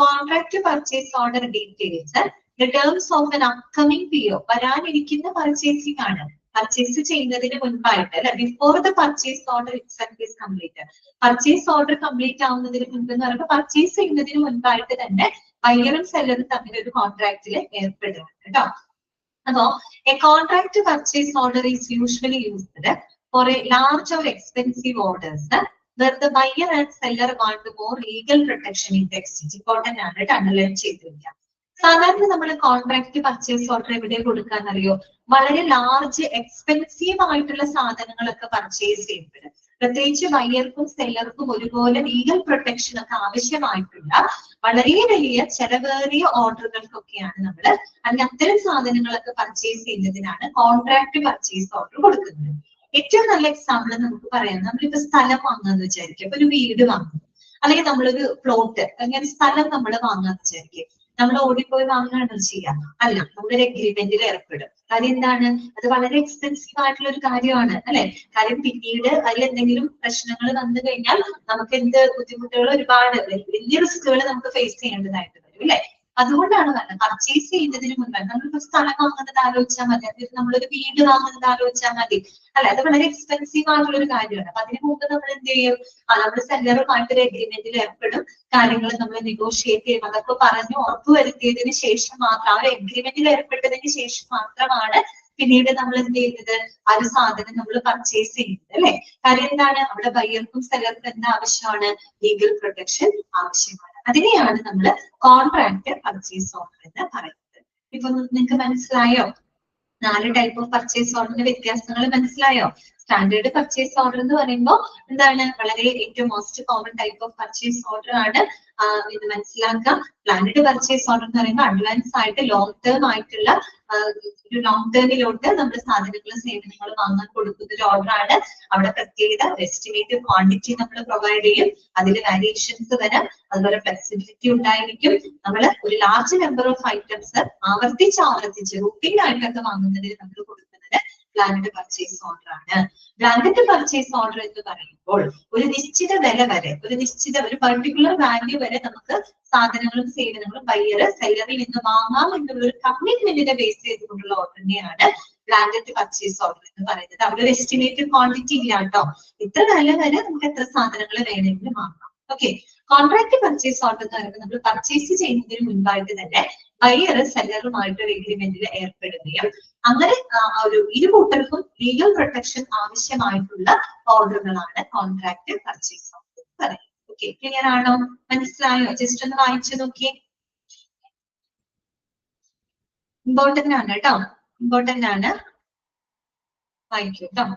Contract purchase order details the terms of an upcoming PO, വരാനിരിക്കുന്ന പർച്ചേസിംഗ് ആണ്. പർച്ചേസ് ചെയ്യുന്നതിന് മുൻപായിട്ട് അല്ലെ, before the purchase order itself is complete. Purchase order complete ആവുന്നതിന് മുൻപ് എന്ന് പറയുമ്പോൾ പർച്ചേസ് ചെയ്യുന്നതിന് മുൻപായിട്ട് തന്നെ ബയ്യറും സെല്ലറും തമ്മിൽ ഒരു കോൺട്രാക്റ്റിൽ ഏർപ്പെടുകയാണ് കേട്ടോ. അപ്പോ A contract purchase order is usually used for A large or expensive orders where the buyer and seller want more legal protection in the exchange. Important ആണ് അണ്ടർലൈൻ ചെയ്തിരിക്കുക. സാധാരണ നമ്മൾ കോൺട്രാക്ട് പർച്ചേസ് ഓർഡർ എവിടെ കൊടുക്കാന്നറിയോ? വളരെ ലാർജ് എക്സ്പെൻസീവ് ആയിട്ടുള്ള സാധനങ്ങളൊക്കെ പർച്ചേസ് ചെയ്യുമ്പോൾ, പ്രത്യേകിച്ച് ബയ്യർക്കും സെല്ലർക്കും ഒരുപോലെ ലീഗൽ പ്രൊട്ടക്ഷൻ ഒക്കെ ആവശ്യമായിട്ടുള്ള വളരെ വലിയ ചെലവേറിയ ഓർഡറുകൾക്കൊക്കെയാണ് നമ്മൾ അല്ലെങ്കിൽ അത്തരം സാധനങ്ങളൊക്കെ പർച്ചേസ് ചെയ്യുന്നതിനാണ് കോൺട്രാക്ട് പർച്ചേസ് ഓർഡർ കൊടുക്കുന്നത്. ഏറ്റവും നല്ല എക്സാമ്പിൾ നമുക്ക് പറയാം. നമ്മളിപ്പോ സ്ഥലം വാങ്ങാന്ന് വിചാരിക്കും, അപ്പൊ ഒരു വീട് വാങ്ങും, അല്ലെങ്കിൽ നമ്മളൊരു പ്ലോട്ട് അങ്ങനെ സ്ഥലം നമ്മൾ വാങ്ങാന്ന് വിചാരിക്കും. നമ്മൾ ഓടിപ്പോയി വാങ്ങാണോ ചെയ്യാം? അല്ല, നമ്മളൊരു എഗ്രിമെന്റിൽ ഏർപ്പെടും. കാര്യം എന്താണ്? അത് വളരെ എക്സ്പെൻസീവ് ആയിട്ടുള്ള ഒരു കാര്യമാണ്, അല്ലെ? കാര്യം പിന്നീട് അതിൽ എന്തെങ്കിലും പ്രശ്നങ്ങൾ വന്നു കഴിഞ്ഞാൽ നമുക്ക് എന്ത് ബുദ്ധിമുട്ടുകൾ, ഒരുപാട് വലിയ റിസ്കുകൾ നമുക്ക് ഫേസ് ചെയ്യേണ്ടതായിട്ട് വരും, അല്ലെ? അതുകൊണ്ടാണ് പറഞ്ഞത് പർച്ചേസ് ചെയ്യുന്നതിന് മുൻപ് നമ്മളിപ്പോ സ്ഥലം വാങ്ങുന്നത് ആലോചിച്ചാൽ മതി, അതായത് നമ്മളൊരു വീട് വാങ്ങുന്നത് ആലോചിച്ചാൽ മതി, അല്ലെ? അത് വളരെ എക്സ്പെൻസീവ് ആയിട്ടുള്ള ഒരു കാര്യമാണ്. അപ്പൊ അതിന് മുമ്പ് നമ്മൾ എന്ത് ചെയ്യും? നമ്മൾ സെല്ലറുമായിട്ടൊരു എഗ്രിമെന്റിൽ ഏർപ്പെടും, കാര്യങ്ങൾ നമ്മൾ നെഗോഷിയേറ്റ് ചെയ്യും, അതൊക്കെ പറഞ്ഞ് ഉറപ്പുവരുത്തിയതിനു ശേഷം മാത്രം, ആ ഒരു എഗ്രിമെന്റിൽ ഏർപ്പെട്ടതിന് ശേഷം മാത്രമാണ് പിന്നീട് നമ്മൾ എന്ത് ചെയ്യുന്നത്? ആ ഒരു സാധനം നമ്മൾ പർച്ചേസ് ചെയ്യുന്നത്, അല്ലെ? കാര്യം എന്താണ്? അവിടെ ബയ്യർക്കും സെല്ലർക്കും എന്താ ആവശ്യമാണ്? ലീഗൽ പ്രൊട്ടക്ഷൻ ആവശ്യമാണ്. അതിനെയാണ് നമ്മൾ കോൺട്രാക്ട് പർച്ചേസ് ഓർഡർ എന്ന് പറയുന്നത്. ഇപ്പൊ നിങ്ങൾക്ക് മനസ്സിലായോ? 4 ടൈപ്പ് ഓഫ് പർച്ചേസ് ഓർഡറിന്റെ വ്യത്യാസങ്ങൾ മനസ്സിലായോ? സ്റ്റാൻഡേർഡ് പർച്ചേസ് ഓർഡർ എന്ന് പറയുമ്പോൾ എന്താണ്? വളരെ ഏറ്റവും most common type of purchase order ആണ് ഇത് മനസ്സിലാക്കുക. പ്ലാനഡ് പർച്ചേസ് ഓർഡർ എന്ന് പറയുമ്പോൾ അഡ്വാൻസ് ആയിട്ട് ലോങ് ടേം ആയിട്ടുള്ള ഒരു ലോങ് ടേമിലോട്ട് നമ്മൾ സാധനങ്ങളും സേവനങ്ങളും വാങ്ങാൻ കൊടുക്കുന്ന ഒരു ഓർഡർ ആണ്. അവിടെ പ്രത്യേകത എസ്റ്റിമേറ്റഡ് ക്വാണ്ടിറ്റി നമ്മൾ പ്രൊവൈഡ് ചെയ്യും, അതിൽ വേരിയേഷൻസ് വരാം, അതുപോലെ ഫ്ലെക്സിബിലിറ്റി ഉണ്ടായിരിക്കും. നമ്മൾ ഒരു ലാർജ് നമ്പർ ഓഫ് ഐറ്റംസ് ആവർത്തിച്ച് റൂട്ടീൻ ആയിട്ടൊക്കെ വാങ്ങുന്നതിന് നമ്മൾ കൊടുക്കുന്നത് പ്ലാനഡ് പർച്ചേസ് ഓർഡർ ആണ്. ബ്ലാങ്കറ്റ് പർച്ചേസ് ഓർഡർ എന്ന് പറയുമ്പോൾ ഒരു നിശ്ചിത വില വരെ, ഒരു പർട്ടിക്കുലർ വാല്യൂ വരെ നമുക്ക് സാധനങ്ങളും സേവനങ്ങളും ബയ്യർ സെല്ലറിൽ നിന്ന് വാങ്ങാം എന്നുള്ള ഒരു കമ്മിറ്റ്മെന്റിനെ ബേസ് ചെയ്തുകൊണ്ടുള്ള ഓർഡറിനെയാണ് ബ്ലാങ്കറ്റ് പർച്ചേസ് ഓർഡർ എന്ന് പറയുന്നത്. അവിടെ ഒരു എസ്റ്റിമേറ്റഡ് ക്വാണ്ടിറ്റി ഇല്ല കേട്ടോ, ഇത്ര വില വരെ നമുക്ക് എത്ര സാധനങ്ങൾ വേണമെങ്കിലും വാങ്ങാം. ഓക്കെ, കോൺട്രാക്ട് പർച്ചേസ് ഓർഡർ എന്ന് പറയുമ്പോൾ നമ്മൾ പർച്ചേസ് ചെയ്യുന്നതിന് മുൻപായിട്ട് തന്നെ ബയ്യർ സെല്ലറുമായിട്ട് ഒരു എഗ്രിമെന്റിൽ ഏർപ്പെടുകയും അങ്ങനെ ഒരു ഇരുകൂട്ടർക്കും ലീഗൽ പ്രൊട്ടക്ഷൻ ആവശ്യമായിട്ടുള്ള ഓർഡറുകളാണ് കോൺട്രാക്ട് പർച്ചേസ് ഓർഡർ എന്ന് പറയുന്നത്. ഓക്കെ, ക്ലിയർ ആണോ? മനസ്സിലായോ? ജസ്റ്റ് ഒന്ന് വായിച്ചു നോക്കിയേ. ഇമ്പോർട്ടന്റ് ആണ് കേട്ടോ, ഇമ്പോർട്ടന്റ് ആണ്, വായിക്കൂ കേട്ടോ.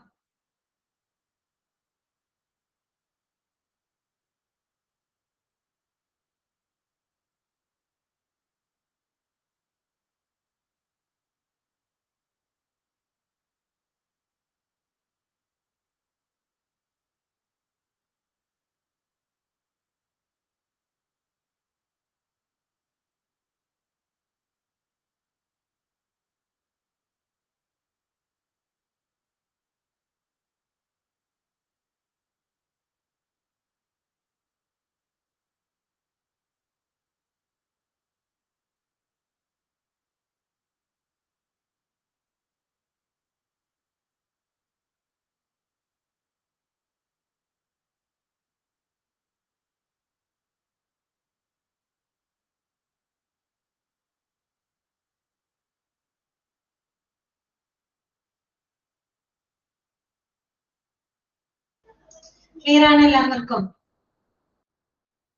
ക്ലിയർ ആണ് എല്ലാവർക്കും?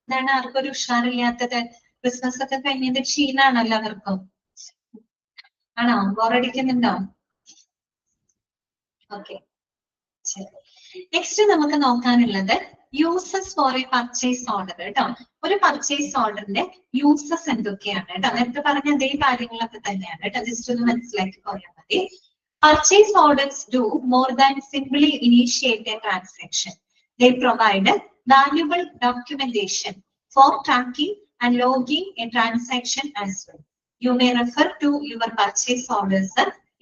എന്താണ് ആർക്കും ഒരു ഉഷാറില്ലാത്തത്? ക്രിസ്മസ് ഒക്കെ കഴിഞ്ഞതിന്റെ ക്ഷീണാണ് എല്ലാവർക്കും? ആണോ? ബോറടിക്കുന്നുണ്ടോ? ഓക്കെ, നെക്സ്റ്റ് നമുക്ക് നോക്കാനുള്ളത് uses for a purchase order കേട്ടോ. ഒരു പർച്ചേസ് ഓർഡറിന്റെ യൂസസ് എന്തൊക്കെയാണ് കേട്ടോ? നേരത്തെ പറഞ്ഞ അതേ കാര്യങ്ങളൊക്കെ തന്നെയാണ് കേട്ടോ, ജസ്റ്റ് ഒന്ന് മനസ്സിലാക്കി പോയാൽ മതി. Purchase orders do more than simply initiate A transaction. They provide valuable documentation for tracking and logging a transaction as well. You may refer to your purchase orders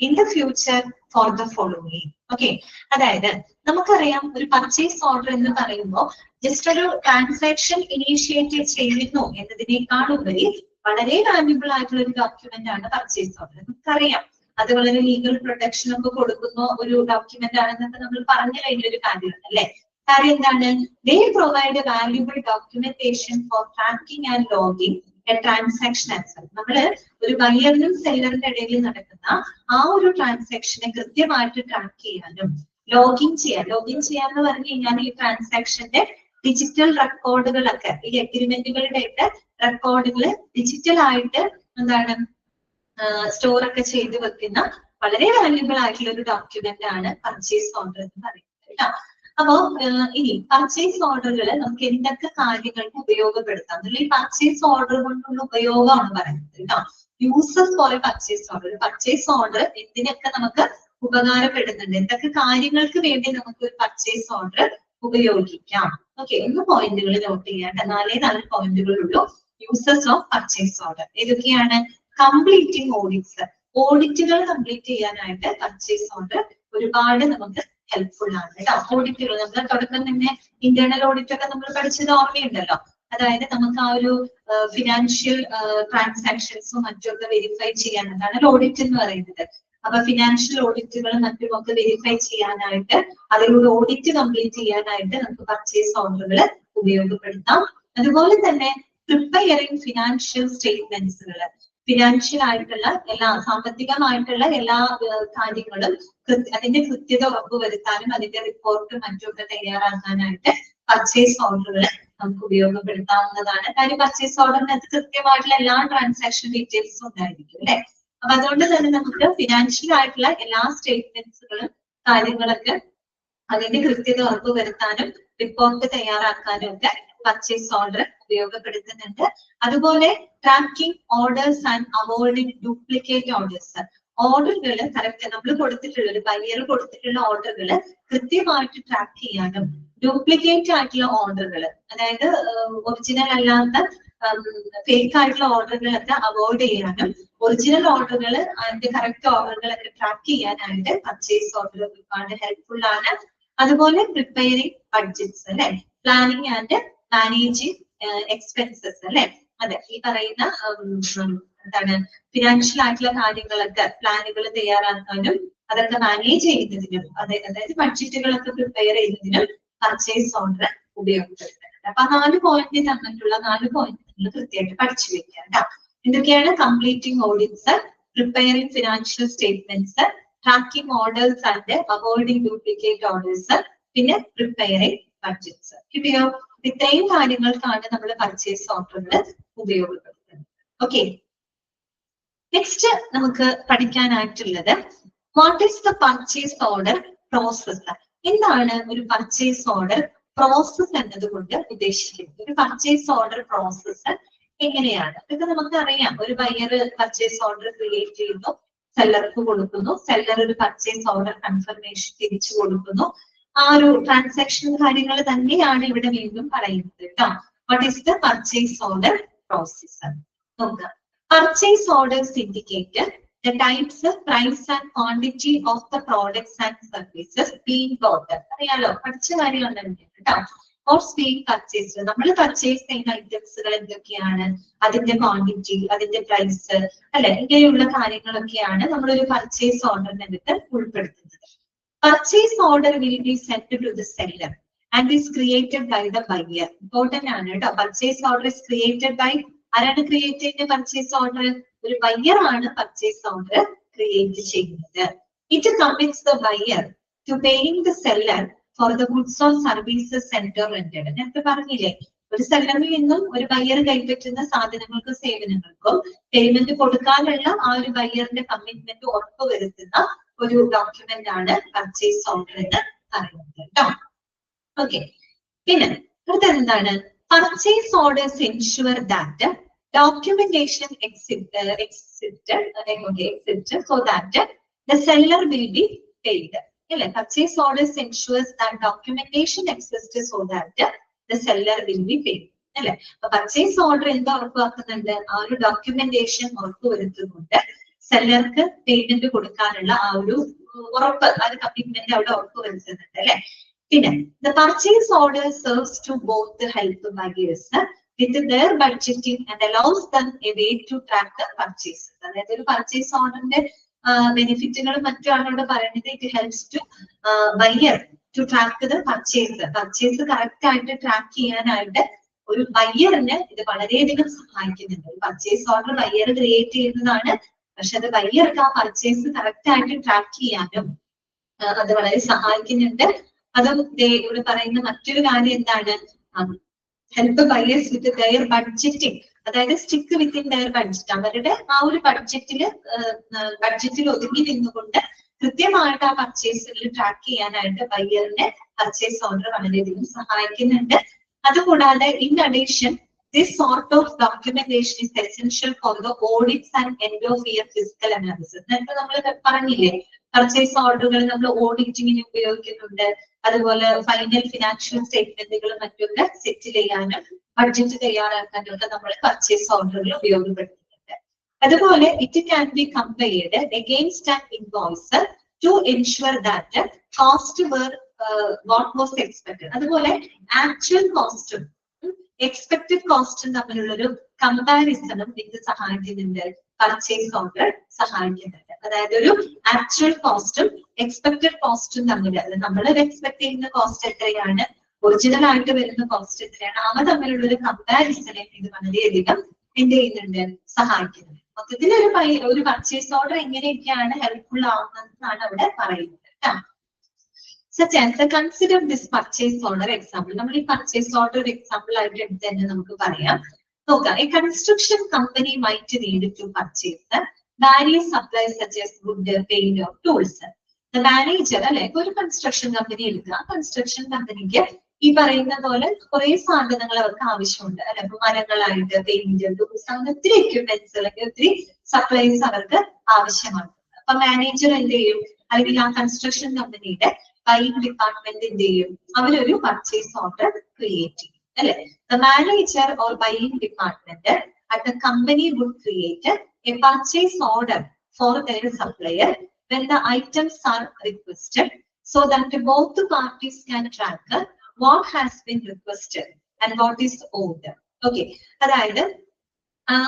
in the future for the following. Okay, അതായത് നമുക്കറിയാം ഒരു പർച്ചേസ് ഓർഡർ എന്ന് പറയുമ്പോൾ ജസ്റ്റ് ഒരു ട്രാൻസാക്ഷൻ ഇനീഷ്യേറ്റ് ചെയ്യുന്നു എന്നതിനേക്കാൾ ഉപരി വളരെ വാല്യുബിൾ ആയിട്ടുള്ള ഒരു ഡോക്യുമെന്റ് ആണ് പർച്ചേസ് ഓർഡർ. നമുക്കറിയാം അത് വളരെ ലീഗൽ പ്രൊട്ടക്ഷൻ ഒക്കെ കൊടുക്കുന്ന ഒരു ഡോക്യുമെന്റ് ആണെന്നൊക്കെ നമ്മൾ പറഞ്ഞു കഴിഞ്ഞ ഒരു കാര്യമാണ്, അല്ലെ? കാര്യം എന്താണ്? They provide a valuable documentation for tracking and logging a transaction as well. നമ്മള് ഒരു ബയറിനും സെല്ലറിന്റെ ഇടയിൽ നടക്കുന്ന ആ ഒരു ട്രാൻസാക്ഷനെ കൃത്യമായിട്ട് ട്രാക്ക് ചെയ്യാനും ലോഗിൻ ചെയ്യാന്ന് പറഞ്ഞു കഴിഞ്ഞാൽ ഈ ട്രാൻസാക്ഷന്റെ ഡിജിറ്റൽ റെക്കോർഡുകളൊക്കെ ഈ അഗ്രിമെന്റുകളുടെ ഒക്കെ റെക്കോർഡുകൾ ഡിജിറ്റൽ ആയിട്ട് എന്താണ് സ്റ്റോർ ഒക്കെ ചെയ്ത് വെക്കുന്ന വളരെ വാല്യുബിൾ ആയിട്ടുള്ള ഒരു ഡോക്യുമെന്റ് ആണ് പർച്ചേസ് ഓർഡർ എന്ന് പറയുന്നത് കേട്ടോ. അപ്പോ ഇനി പർച്ചേസ് ഓർഡറുകൾ നമുക്ക് എന്തൊക്കെ കാര്യങ്ങൾക്ക് ഉപയോഗപ്പെടുത്താം എന്നുള്ള ഈ പർച്ചേസ് ഓർഡർ കൊണ്ടുള്ള ഉപയോഗമാണ് പറയുന്നത് കേട്ടോ. Uses for a purchase order എന്തിനൊക്കെ നമുക്ക് ഉപകാരപ്പെടുന്നുണ്ട്, എന്തൊക്കെ കാര്യങ്ങൾക്ക് വേണ്ടി നമുക്ക് ഒരു പർച്ചേസ് ഓർഡർ ഉപയോഗിക്കാം. ഓക്കെ, ഒന്ന് പോയിന്റുകൾ നോട്ട് ചെയ്യാം. 4 പോയിന്റുകളുള്ളൂ. യൂസസ് ഓഫ് പർച്ചേസ് ഓർഡർ ഏതൊക്കെയാണ്? കംപ്ലീറ്റിംഗ് ഓഡിറ്റുകൾ കംപ്ലീറ്റ് ചെയ്യാനായിട്ട് പർച്ചേസ് ഓർഡർ ഒരുപാട് നമുക്ക് ഹെൽപ്ഫുൾ ആണ് കേട്ടോ. ഓഡിറ്റുകൾ നമ്മൾ തുടക്കം തന്നെ ഇന്റേണൽ ഓഡിറ്റ് ഒക്കെ നമ്മൾ പഠിച്ചത് ഓർമ്മയുണ്ടല്ലോ. അതായത് നമുക്ക് ആ ഒരു ഫിനാൻഷ്യൽ ട്രാൻസാക്ഷൻസും മറ്റൊക്കെ വെരിഫൈ ചെയ്യാനാണ് ഓഡിറ്റ് എന്ന് പറയുന്നത്. അപ്പൊ ഫിനാൻഷ്യൽ ഓഡിറ്റുകൾ മറ്റുമൊക്കെ വെരിഫൈ ചെയ്യാനായിട്ട് അതിലൂടെ ഓഡിറ്റ് കംപ്ലീറ്റ് ചെയ്യാനായിട്ട് നമുക്ക് പർച്ചേസ് ഓർഡറുകൾ ഉപയോഗപ്പെടുത്താം. അതുപോലെ തന്നെ പ്രിപ്പയറിംഗ് ഫിനാൻഷ്യൽ സ്റ്റേറ്റ്മെന്റ്സുകൾ, ഫിനാൻഷ്യൽ ആയിട്ടുള്ള സാമ്പത്തികമായിട്ടുള്ള എല്ലാ കാര്യങ്ങളും അതിന്റെ കൃത്യത ഉറപ്പുവരുത്താനും അതിന്റെ റിപ്പോർട്ടും മറ്റുമൊക്കെ തയ്യാറാക്കാനായിട്ട് പർച്ചേസ് ഓർഡറുകൾ നമുക്ക് ഉപയോഗപ്പെടുത്താവുന്നതാണ്. കാര്യം പർച്ചേസ് ഓർഡറിനകത്ത് കൃത്യമായിട്ടുള്ള എല്ലാ ട്രാൻസാക്ഷൻ ഡീറ്റെയിൽസും ഉണ്ടായിരിക്കും അല്ലെ. അപ്പൊ അതുകൊണ്ട് തന്നെ നമുക്ക് ഫിനാൻഷ്യൽ ആയിട്ടുള്ള എല്ലാ സ്റ്റേറ്റ്മെന്റ്സുകളും കാര്യങ്ങളൊക്കെ അതിന്റെ കൃത്യത ഉറപ്പുവരുത്താനും റിപ്പോർട്ട് തയ്യാറാക്കാനും ഒക്കെ പർച്ചേസ് ഓർഡർ ഉപയോഗപ്പെടുത്തുന്നുണ്ട്. അതുപോലെ tracking orders and avoiding duplicate ഓർഡറുകൾ കറക്റ്റ് നമ്മൾ കൊടുത്തിട്ടുള്ള ഒരു ബയർ കൊടുത്തിട്ടുള്ള ഓർഡറുകൾ കൃത്യമായിട്ട് ട്രാക്ക് ചെയ്യാനും ഡ്യൂപ്ലിക്കേറ്റ് ആയിട്ടുള്ള ഓർഡറുകൾ അതായത് ഒറിജിനൽ അല്ലാത്ത ഫേക്ക് ആയിട്ടുള്ള ഓർഡറുകളൊക്കെ അവോയ്ഡ് ചെയ്യാനും ഒറിജിനൽ ഓർഡറുകൾ അതിന്റെ കറക്റ്റ് ഓർഡറുകളൊക്കെ ട്രാക്ക് ചെയ്യാനായിട്ട് പർച്ചേസ് ഓർഡർ ഒരുപാട് ഹെൽപ്ഫുൾ ആണ്. അതുപോലെ പ്രിപ്പയറിംഗ് ബഡ്ജറ്റ്സ് അല്ലെ, പ്ലാനിങ് ആൻഡ് മാനേജിങ് എക്സ്പെൻസസ് അല്ലെ. അതെ, ഈ പറയുന്ന എന്താണ് ഫിനാൻഷ്യൽ ആയിട്ടുള്ള കാര്യങ്ങളൊക്കെ പ്ലാനുകൾ തയ്യാറാക്കാനും അതൊക്കെ മാനേജ് ചെയ്യുന്നതിനും അതായത് ബഡ്ജറ്റുകളൊക്കെ പ്രിപ്പയർ ചെയ്യുന്നതിനും പർച്ചേസ് ഓർഡർ ഉപയോഗപ്പെടുത്തുന്നുണ്ട്. അപ്പൊ 4 പോയിന്റ് തന്നിട്ടുള്ള 4 പോയിന്റ് നിങ്ങൾ കൃത്യമായിട്ട് പഠിച്ചു വെക്കുക കേട്ടോ. എന്തൊക്കെയാണ്? Completing audits, preparing financial statements, tracking orders and avoiding duplicate orders, പിന്നെ പ്രിപ്പയറിംഗ് ബഡ്ജറ്റ്സ്. കിട്ടിയോ? ഇത്രയും കാര്യങ്ങൾക്കാണ് നമ്മൾ പർച്ചേസ് ഓർഡറുകൾ ഉപയോഗപ്പെടുത്തുന്നത്. ഓക്കെ, നെക്സ്റ്റ് നമുക്ക് പഠിക്കാനായിട്ടുള്ളത് what is the purchase order process. എന്താണ് ഒരു പർച്ചേസ് ഓർഡർ പ്രോസസ് എന്നതുകൊണ്ട് ഉദ്ദേശിക്കുന്നത്? ഒരു പർച്ചേസ് ഓർഡർ പ്രോസസ് എങ്ങനെയാണ്? ഇതൊക്കെ നമുക്ക് അറിയാം. ഒരു ബയർ പർച്ചേസ് ഓർഡർ ക്രിയേറ്റ് ചെയ്യുന്നു, സെല്ലർക്ക് കൊടുക്കുന്നു, സെല്ലർ ഒരു പർച്ചേസ് ഓർഡർ കൺഫർമേഷൻ തിരിച്ചു കൊടുക്കുന്നു. ആ ഒരു ട്രാൻസാക്ഷൻ കാര്യങ്ങൾ തന്നെയാണ് ഇവിടെ വീണ്ടും പറയുന്നത് കേട്ടോ. What is the purchase order process? നോക്കുക. Purchase orders indicate the types, price and quantity of the products and services being bought. അറിയാലോ, പഠിച്ച കാര്യമാണ് കേട്ടോ. Or being purchased. നമ്മൾ പർച്ചേസ് ചെയ്യുന്ന ഐറ്റംസുകൾ എന്തൊക്കെയാണ്, അതിന്റെ ക്വാണ്ടിറ്റി, അതിന്റെ പ്രൈസ് അല്ലെ, ഇങ്ങനെയുള്ള കാര്യങ്ങളൊക്കെയാണ് നമ്മളൊരു പർച്ചേസ് ഓർഡറിനകത്ത് ഉൾപ്പെടുത്തുന്നത്. Purchase order will be sent to the seller and is created by the buyer. Important ആണ് കേട്ടോ. Purchase order is created by ആരാണ് ക്രിയേറ്റ് ചെയ്യുന്ന പർച്ചേസ് ഓർഡർ? ഒരു ബയർ ആണ് പർച്ചേസ് ഓർഡർ ക്രിയേറ്റ് ചെയ്യുന്നത്. It commits the buyer to paying the seller for the goods or services center rented. നേരത്തെ പറഞ്ഞില്ലേ, ഒരു സെല്ലറിൽ നിന്നും ഒരു ബയർ കൈപ്പറ്റുന്ന സാധനങ്ങൾക്കും സേവനങ്ങൾക്കും പേയ്മെന്റ് കൊടുക്കാനുള്ള ആ ഒരു ബയറിന്റെ കമ്മിറ്റ്മെന്റ് ഉറപ്പുവരുത്തുന്ന ഒരു ഡോക്യുമെന്റ് ആണ് പർച്ചേസ് ഓർഡർ എന്ന് പറയുന്നത് കേട്ടോ. ഓക്കെ, പിന്നെ അടുത്തത് എന്താണ്? Purchase orders ensure that documentation exists so that the seller will be paid. Purchase orders ensures that documentation exists so that the seller will be paid. Purchase order എന്താ ഉറപ്പാക്കുന്നുണ്ട്? ആ ഒരു ഡോക്യുമെന്റേഷൻ ഉറപ്പുവരുത്തുന്നുണ്ട് സെല്ലർക്ക് പേയ്മെന്റ് കൊടുക്കാനുള്ള ആ ഒരു ഉറപ്പ്, ആ ഒരു കമ്മിറ്റ്മെന്റ് അവിടെ ഉറപ്പുവരുത്തുന്നുണ്ട് അല്ലെ. പിന്നെ the purchase order serves to both help buyers with their budgeting and allows them a way to track the purchases. അതായത് ഒരു പർച്ചേസ് ഓർഡറിന്റെ ബെനിഫിറ്റുകളും മറ്റുമാണ് ഇവിടെ പറയുന്നത്. It helps to buyer to track the purchase correct ആയിട്ട് ട്രാക്ക് ചെയ്യാനായിട്ട് ഒരു ബയ്യറിന് ഇത് വളരെയധികം സഹായിക്കുന്നുണ്ട്. ഒരു പർച്ചേസ് ഓർഡർ ബയ്യർ ക്രിയേറ്റ് ചെയ്യുന്നതാണ്. പക്ഷെ അത് ബയ്യർക്ക് ആ പർച്ചേസ് കറക്റ്റ് ആയിട്ട് ട്രാക്ക് ചെയ്യാനും അത് വളരെ സഹായിക്കുന്നുണ്ട്. അതും ഇവിടെ പറയുന്ന മറ്റൊരു കാര്യം എന്താണ്, help buyers with their budgeting, അതായത് സ്റ്റിക്ക് വിത്തിൻ ദയർ ബഡ്ജറ്റ്, അവരുടെ ആ ഒരു ബഡ്ജറ്റിൽ ഒതുങ്ങി നിന്നുകൊണ്ട് കൃത്യമായിട്ട് ആ പർച്ചേസുകൾ ട്രാക്ക് ചെയ്യാനായിട്ട് ബയ്യറിനെ പർച്ചേസ് ഓർഡർ വളരെയധികം സഹായിക്കുന്നുണ്ട്. അതുകൂടാതെ in addition this sort of documentation is essential for the audits and end of year physical analysis. നേരത്തെ നമ്മൾ പറഞ്ഞില്ലേ, പർച്ചേസ് ഓർഡറുകൾ നമ്മൾ ഓഡിറ്റിങ്ങിന് ഉപയോഗിക്കുന്നുണ്ട്. അതുപോലെ ഫൈനൽ ഫിനാൻഷ്യൽ സ്റ്റേറ്റ്മെന്റുകളും മറ്റൊക്കെ സെറ്റ് ചെയ്യാനും ബഡ്ജറ്റ് തയ്യാറാക്കാനും ഒക്കെ നമ്മൾ പർച്ചേസ് ഓർഡറുകൾ ഉപയോഗപ്പെടുത്തുന്നുണ്ട്. അതുപോലെ it can be compared against an invoice to ensure that cost were what was expected. അതുപോലെ ആക്ച്വൽ കോസ്റ്റും എക്സ്പെക്ടഡ് കോസ്റ്റും തമ്മിലുള്ളൊരു കമ്പാരിസണും ഇത് സഹായിക്കുന്നുണ്ട്, പർച്ചേസ് ഓർഡർ സഹായിക്കുന്നുണ്ട്. അതായത് ഒരു ആക്ച്വൽ കോസ്റ്റും എക്സ്പെക്ടഡ് കോസ്റ്റും തമ്മിൽ, നമ്മൾ എക്സ്പെക്ട് ചെയ്യുന്ന കോസ്റ്റ് എത്രയാണ്, ഒറിജിനൽ ആയിട്ട് വരുന്ന കോസ്റ്റ് എത്രയാണ്, അവ തമ്മിലുള്ള ഒരു കമ്പാരിസനെ ഇത് വളരെയധികം എന്ത് ചെയ്യുന്നുണ്ട്, സഹായിക്കുന്നുണ്ട്. മൊത്തത്തിൽ ഒരു പർച്ചേസ് ഓർഡർ എങ്ങനെയൊക്കെയാണ് ഹെൽപ്ഫുൾ ആവുന്നതെന്നാണ് അവിടെ പറയുന്നത് കേട്ടോ. Such as consider this purchase order example. നമ്മൾ ഈ പർച്ചേസ് ഓർഡർ ഒരു എക്സാമ്പിൾ ആയിട്ട് എടുത്ത് തന്നെ നമുക്ക് പറയാം. നോക്കാം, a construction company might need to purchase various supplies such as wood, paint or tools. The manager, അല്ലെ, ഒരു കൺസ്ട്രക്ഷൻ കമ്പനി എടുക്കുക. കൺസ്ട്രക്ഷൻ കമ്പനിക്ക് ഈ പറയുന്ന പോലെ കുറെ സാധനങ്ങൾ അവർക്ക് ആവശ്യമുണ്ട്, അല്ലെ, മരങ്ങളായിട്ട് പെയിന്റ്, ടൂൾസ്, അങ്ങനെ ഒത്തിരി എക്യുപ്മെന്റ്സ് അല്ലെങ്കിൽ ഒത്തിരി സപ്ലൈസ് അവർക്ക് ആവശ്യമാണ്. അപ്പൊ മാനേജർ എന്ത് ചെയ്യും, അല്ലെങ്കിൽ ആ കൺസ്ട്രക്ഷൻ കമ്പനിയുടെ ബൈയിങ് ഡിപ്പാർട്ട്മെന്റ് എന്ത് ചെയ്യും, അവരൊരു പർച്ചേസ് ഓർഡർ ക്രിയേറ്റ് ചെയ്യും, അല്ലെ. The manager or buying department at the company would create a purchase order for their supplier when the items are requested, so that both parties can track what has been requested and what is owed. Okay, അതായത്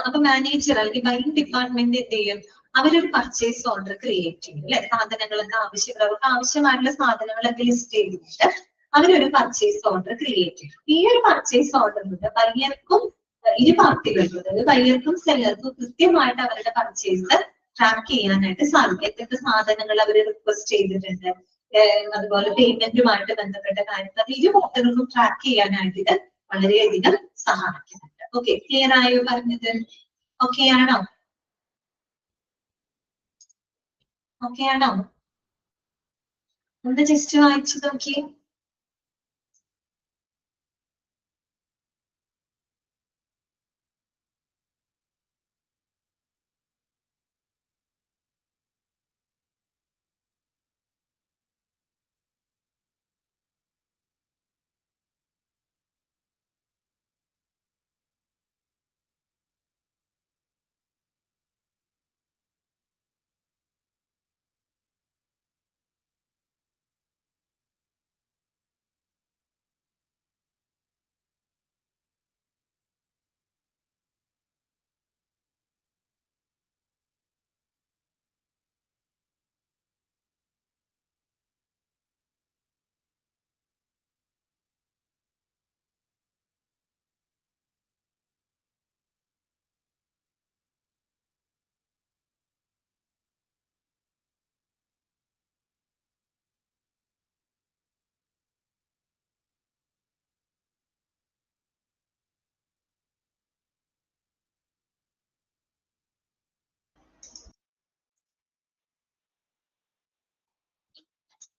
അപ്പൊ മാനേജർ അല്ലെങ്കിൽ ബൈയിങ് ഡിപ്പാർട്ട്മെന്റ് എന്ത് ചെയ്യും, അവരൊരു പർച്ചേസ് ഓർഡർ ക്രിയേറ്റ് ചെയ്യും, അല്ലെ. സാധനങ്ങളൊക്കെ അവർക്ക് ആവശ്യമായിട്ടുള്ള സാധനങ്ങളൊക്കെ ലിസ്റ്റ് ചെയ്തിട്ട് അവരൊരു പർച്ചേസ് ഓർഡർ ക്രിയേറ്റ് ചെയ്യും. ഈ ഒരു പർച്ചേസ് ഓർഡറിലൂടെ ബയ്യർക്കും ഇരു പാർട്ടികൾക്കും, അതായത് ബയ്യർക്കും സെല്ലർക്കും കൃത്യമായിട്ട് അവരുടെ പർച്ചേസ് ട്രാക്ക് ചെയ്യാനായിട്ട് സാധിക്കും. എന്തൊക്കെ സാധനങ്ങൾ അവർ റിക്വസ്റ്റ് ചെയ്തിട്ടുണ്ട്, അതുപോലെ പേയ്മെന്റുമായിട്ട് ബന്ധപ്പെട്ട കാര്യങ്ങൾ, അത് ഇരു പാർട്ടികൾക്കും ട്രാക്ക് ചെയ്യാനായിട്ട് ഇത് വളരെയധികം സഹായിക്കുന്നുണ്ട്. ഓക്കെ, ക്ലിയർ ആയോ പറഞ്ഞത്? ഓക്കെ ആണോ? ഓക്കെ ആണോ? ഒന്ന് ജസ്റ്റ് വായിച്ചു നോക്കിയേ.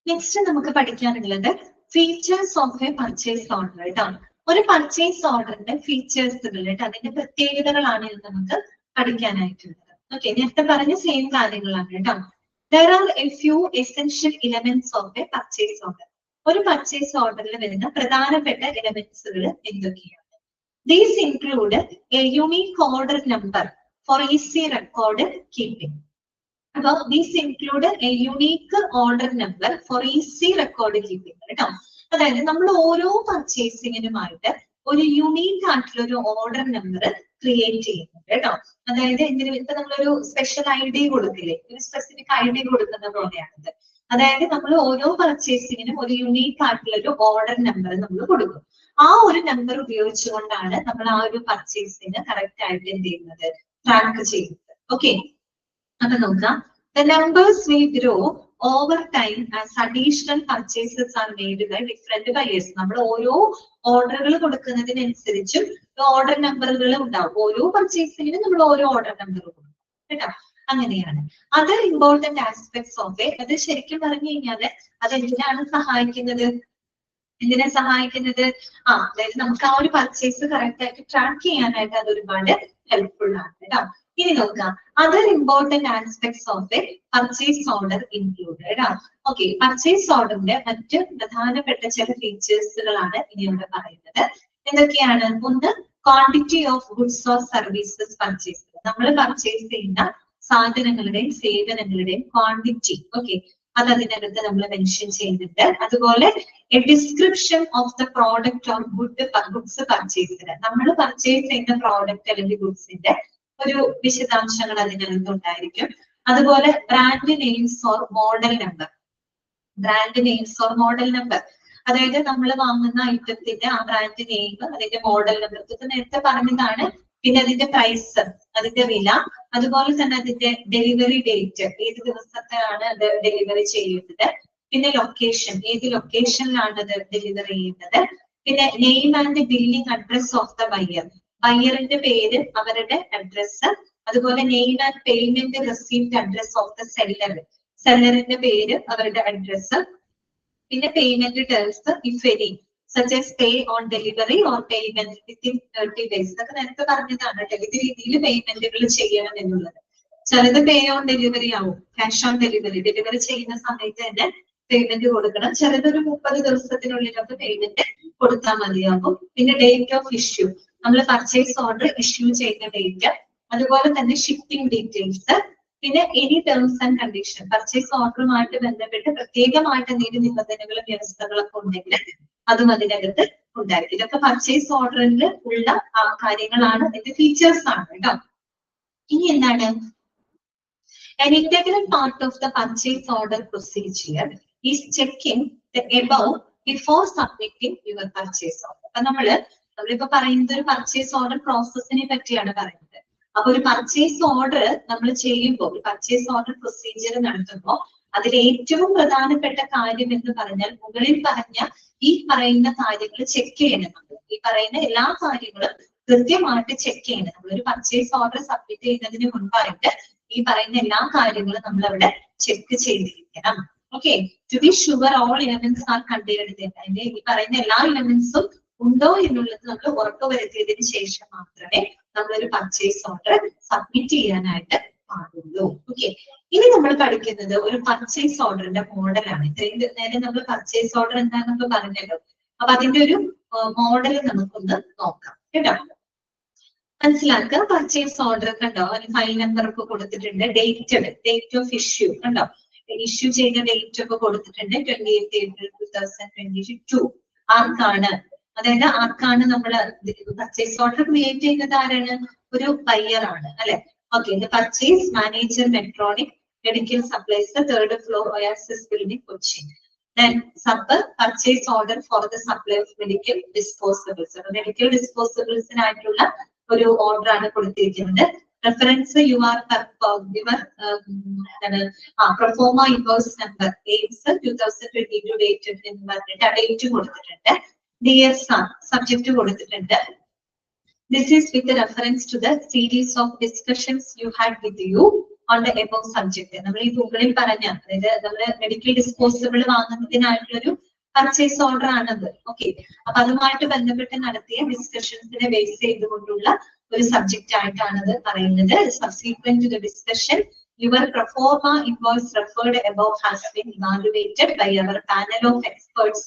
നെക്സ്റ്റ് നമുക്ക് പഠിക്കാനുള്ളത് features of A purchase order കേട്ടാണ്. ഒരു പർച്ചേസ് ഓർഡറിന്റെ ഫീച്ചേഴ്സുകൾ, അതിന്റെ പ്രത്യേകതകളാണ് ഇത് നമുക്ക് പഠിക്കാനായിട്ടുള്ളത്. ഓക്കെ, നേരത്തെ പറഞ്ഞ സെയിം കാര്യങ്ങളാണ് കേട്ടോ. There are a few essential elements of a purchase order. ഒരു പർച്ചേസ് ഓർഡറിൽ വരുന്ന പ്രധാനപ്പെട്ട എലമെന്റ്സുകൾ എന്തൊക്കെയാണ്? These include a unique order number for easy record keeping. അപ്പൊ these include a unique order number for easy record keeping കേട്ടോ. അതായത് നമ്മൾ ഓരോ പർച്ചേസിങ്ങിനുമായിട്ട് ഒരു യുണീക്ക് ആയിട്ടുള്ള ഒരു ഓർഡർ നമ്പർ ക്രിയേറ്റ് ചെയ്യുന്നുണ്ട് കേട്ടോ. അതായത് എന്തിനും ഇപ്പൊ നമ്മളൊരു സ്പെഷ്യൽ ഐ ഡി കൊടുക്കില്ലേ, ഒരു സ്പെസിഫിക് ഐ ഡി കൊടുക്കുന്ന പോലെയാണിത്. അതായത് നമ്മൾ ഓരോ പർച്ചേസിങ്ങിനും ഒരു യുണീക്ക് ആയിട്ടുള്ള ഒരു ഓർഡർ നമ്പർ നമ്മൾ കൊടുക്കും. ആ ഒരു നമ്പർ ഉപയോഗിച്ചുകൊണ്ടാണ് നമ്മൾ ആ ഒരു പർച്ചേസിന് കറക്റ്റ് ആയിട്ട് എന്ത് ചെയ്യുന്നത്, ട്രാക്ക് ചെയ്യുന്നത്. ഓക്കെ, അപ്പൊ നോക്കാം. The numbers will grow over time as additional purchases are made by different buyers. നമ്മൾ ഓരോ ഓർഡറുകൾ കൊടുക്കുന്നതിനനുസരിച്ചും ഓർഡർ നമ്പറുകൾ ഉണ്ടാവും. ഓരോ പർച്ചേസിങ്ങിനും നമ്മൾ ഓരോ ഓർഡർ നമ്പർ കൊടുക്കും കേട്ടോ. അങ്ങനെയാണ്. അതർ ഇമ്പോർട്ടന്റ് ആസ്പെക്ട്സ് ഓഫ് അത് ശരിക്കും പറഞ്ഞു കഴിഞ്ഞാല് അത് എന്തിനാണ് സഹായിക്കുന്നത്, എന്തിനെ സഹായിക്കുന്നത്? അതായത് നമുക്ക് ആ ഒരു പർച്ചേസ് കറക്റ്റ് ആയിട്ട് ട്രാക്ക് ചെയ്യാനായിട്ട് അത് ഒരുപാട് ഹെൽപ്ഫുൾ ആണ് കേട്ടോ. ഇനി നോക്കാം, other important aspects of A purchase order included. Okay, purchase ഓർഡറിന്റെ മറ്റ് പ്രധാനപ്പെട്ട ചില ഫീച്ചേഴ്സുകളാണ് ഇനി ഇവിടെ പറയുന്നത്. എന്തൊക്കെയാണ്? ഒന്ന്, quantity of goods or services purchase. നമ്മൾ പർച്ചേസ് ചെയ്യുന്ന സാധനങ്ങളുടെയും സേവനങ്ങളുടെയും ക്വാണ്ടിറ്റി, ഓക്കെ, അത് അതിനകത്ത് നമ്മൾ മെൻഷൻ ചെയ്യുന്നുണ്ട്. അതുപോലെ A description of the product or goods purchase. നമ്മൾ പർച്ചേസ് ചെയ്യുന്ന പ്രോഡക്റ്റ് അല്ലെങ്കിൽ ഗുഡ്സിന്റെ ഒരു വിശദാംശങ്ങൾ അതിനകത്ത് ഉണ്ടായിരിക്കും. അതുപോലെ brand names or model number. Brand names or model number, അതായത് നമ്മൾ വാങ്ങുന്ന ഐറ്റത്തിന്റെ ആ ബ്രാൻഡ് നെയിം, അതിന്റെ മോഡൽ നമ്പർ, ഇതൊക്കെ നേരത്തെ പറഞ്ഞതാണ്. പിന്നെ അതിന്റെ പ്രൈസ്, അതിന്റെ വില, അതുപോലെ തന്നെ അതിന്റെ ഡെലിവറി ഡേറ്റ്, ഏത് ദിവസത്തെയാണ് അത് ഡെലിവറി ചെയ്യുന്നത്, പിന്നെ ലൊക്കേഷൻ, ഏത് ലൊക്കേഷനിലാണ് അത് ഡെലിവറി ചെയ്യുന്നത്, പിന്നെ name and billing address of the buyer, ബയ്യറിന്റെ പേര്, അവരുടെ അഡ്രസ്, അതുപോലെ name and payment receipt address of the seller, സെല്ലറിന്റെ പേര്, അവരുടെ അഡ്രസ്, പിന്നെ payment terms if any, such as pay on delivery or payment within 30 days. ഇതൊക്കെ നേരത്തെ പറഞ്ഞതാണ്. ഏത് രീതിയിൽ പേയ്മെന്റുകൾ ചെയ്യണം എന്നുള്ളത്. ചിലത് പേ ഓൺ ഡെലിവറി ആവും, ക്യാഷ് ഓൺ ഡെലിവറി, ഡെലിവറി ചെയ്യുന്ന സമയത്ത് തന്നെ പേയ്മെന്റ് കൊടുക്കണം. ചിലതൊരു 30 ദിവസത്തിനുള്ളിലൊക്കെ പേയ്മെന്റ് കൊടുത്താൽ മതിയാകും. പിന്നെ ഡേറ്റ് ഓഫ് ഇഷ്യൂ, നമ്മൾ പർച്ചേസ് ഓർഡർ ഇഷ്യൂ ചെയ്യുന്ന ഡേറ്റ്, അതുപോലെ തന്നെ ഷിപ്പിംഗ് ഡീറ്റെയിൽസ്, പിന്നെ any terms and condition, purchase ഓർഡറുമായിട്ട് ബന്ധപ്പെട്ട് പ്രത്യേകമായിട്ട് എന്തെങ്കിലും നിബന്ധനകളും വ്യവസ്ഥകളൊക്കെ ഉണ്ടെങ്കിൽ അതും അതിനകത്ത് ഉണ്ടായിരിക്കും. ഇതൊക്കെ പർച്ചേസ് ഓർഡറിൽ ഉള്ള കാര്യങ്ങളാണ്, ഇതിന്റെ ഫീച്ചേഴ്സ് ആണ് കേട്ടോ. ഇനി എന്താണ്? An integral part of the purchase order procedure is checking the above before submitting your purchase order. അപ്പൊ നമ്മളിപ്പോ പറയുന്നത് ഒരു പർച്ചേസ് ഓർഡർ പ്രോസസ്സിനെ പറ്റിയാണ് പറയുന്നത്. അപ്പൊ ഒരു പർച്ചേസ് ഓർഡർ നമ്മൾ ചെയ്യുമ്പോൾ, പർച്ചേസ് ഓർഡർ പ്രൊസീജിയർ നടത്തുമ്പോൾ അതിൽ ഏറ്റവും പ്രധാനപ്പെട്ട കാര്യം എന്ന് പറഞ്ഞാൽ മുകളിൽ പറഞ്ഞ ഈ പറയുന്ന കാര്യങ്ങൾ ചെക്ക് ചെയ്യണം. നമ്മൾ ഈ പറയുന്ന എല്ലാ കാര്യങ്ങളും കൃത്യമായിട്ട് ചെക്ക് ചെയ്യണം. നമ്മളൊരു പർച്ചേസ് ഓർഡർ സബ്മിറ്റ് ചെയ്യുന്നതിന് മുൻപായിട്ട് ഈ പറയുന്ന എല്ലാ കാര്യങ്ങളും നമ്മൾ അവിടെ ചെക്ക് ചെയ്തിരിക്കണം. Okay, to be sure all elements are contained. അതിന്റെ ഈ പറയുന്ന എല്ലാ എലമെന്റ്സും ഉണ്ടോ എന്നുള്ളത് നമ്മൾ ഉറപ്പുവരുത്തിയതിനു ശേഷം മാത്രമേ നമ്മളൊരു പർച്ചേസ് ഓർഡർ സബ്മിറ്റ് ചെയ്യാനായിട്ട് പാടുള്ളൂ. ഓക്കെ, ഇനി നമ്മൾ പഠിക്കുന്നത് ഒരു പർച്ചേസ് ഓർഡറിന്റെ മോഡലാണ്. ഇത്രയും നേരം നമ്മൾ പർച്ചേസ് ഓർഡർ എന്താണെന്നൊക്കെ പറഞ്ഞല്ലോ. അപ്പൊ അതിന്റെ ഒരു മോഡൽ നമുക്കൊന്ന് നോക്കാം കേട്ടോ. മനസ്സിലാക്കുക. പർച്ചേസ് ഓർഡർ കണ്ടോ, അതിന് ഫയൽ നമ്പർ ഒക്കെ കൊടുത്തിട്ടുണ്ട്, ഡേറ്റ് ഓഫ് ഇഷ്യൂ കണ്ടോ, ഇഷ്യൂ ചെയ്ത ഡേറ്റ് ഒക്കെ കൊടുത്തിട്ടുണ്ട്, 28 April 2022. ആർക്കാണ്, അതായത് ആർക്കാണ് നമ്മൾ പർച്ചേസ് ഓർഡർ ക്രിയേറ്റ് ചെയ്യുന്നത്? ആരാണ്? ഒരു ബയ്യർ ആണ് അല്ലെ. Okay, purchase manager Metronic medical supplies, 3rd floor Oasis building, Cochin. Then purchase order for the supply of medical disposables. Medical ഡിസ്പോസബിൾസിനായിട്ടുള്ള ഒരു ഓർഡർ ആണ് കൊടുത്തിരിക്കുന്നത്. Reference your proforma invoice number AIIMS 2022 date എന്ന് പറഞ്ഞിട്ട് ഡേറ്റ് കൊടുത്തിട്ടുണ്ട്. ഡിയർ സൺ സബ്ജക്ട് കൊടുത്തിട്ടുണ്ട്. This is with reference to the series of discussions you had with you on the above subject. നമ്മൾ ഈ മുകളിൽ പറഞ്ഞ, അതായത് നമ്മള് മെഡിക്കൽ ഡിസ്പോസിബിൾ വാങ്ങുന്നതിനായിട്ടുള്ളൊരു പർച്ചേസ് ഓർഡർ ആണത്. ഓക്കെ, അപ്പൊ അതുമായിട്ട് ബന്ധപ്പെട്ട് നടത്തിയ ഡിസ്കഷൻസിനെ ബേസ് ചെയ്തുകൊണ്ടുള്ള ഒരു സബ്ജക്റ്റ് ആയിട്ടാണത് പറയുന്നത്. Subsequent to the discussion, your pro forma invoice referred above has been evaluated by our panel of experts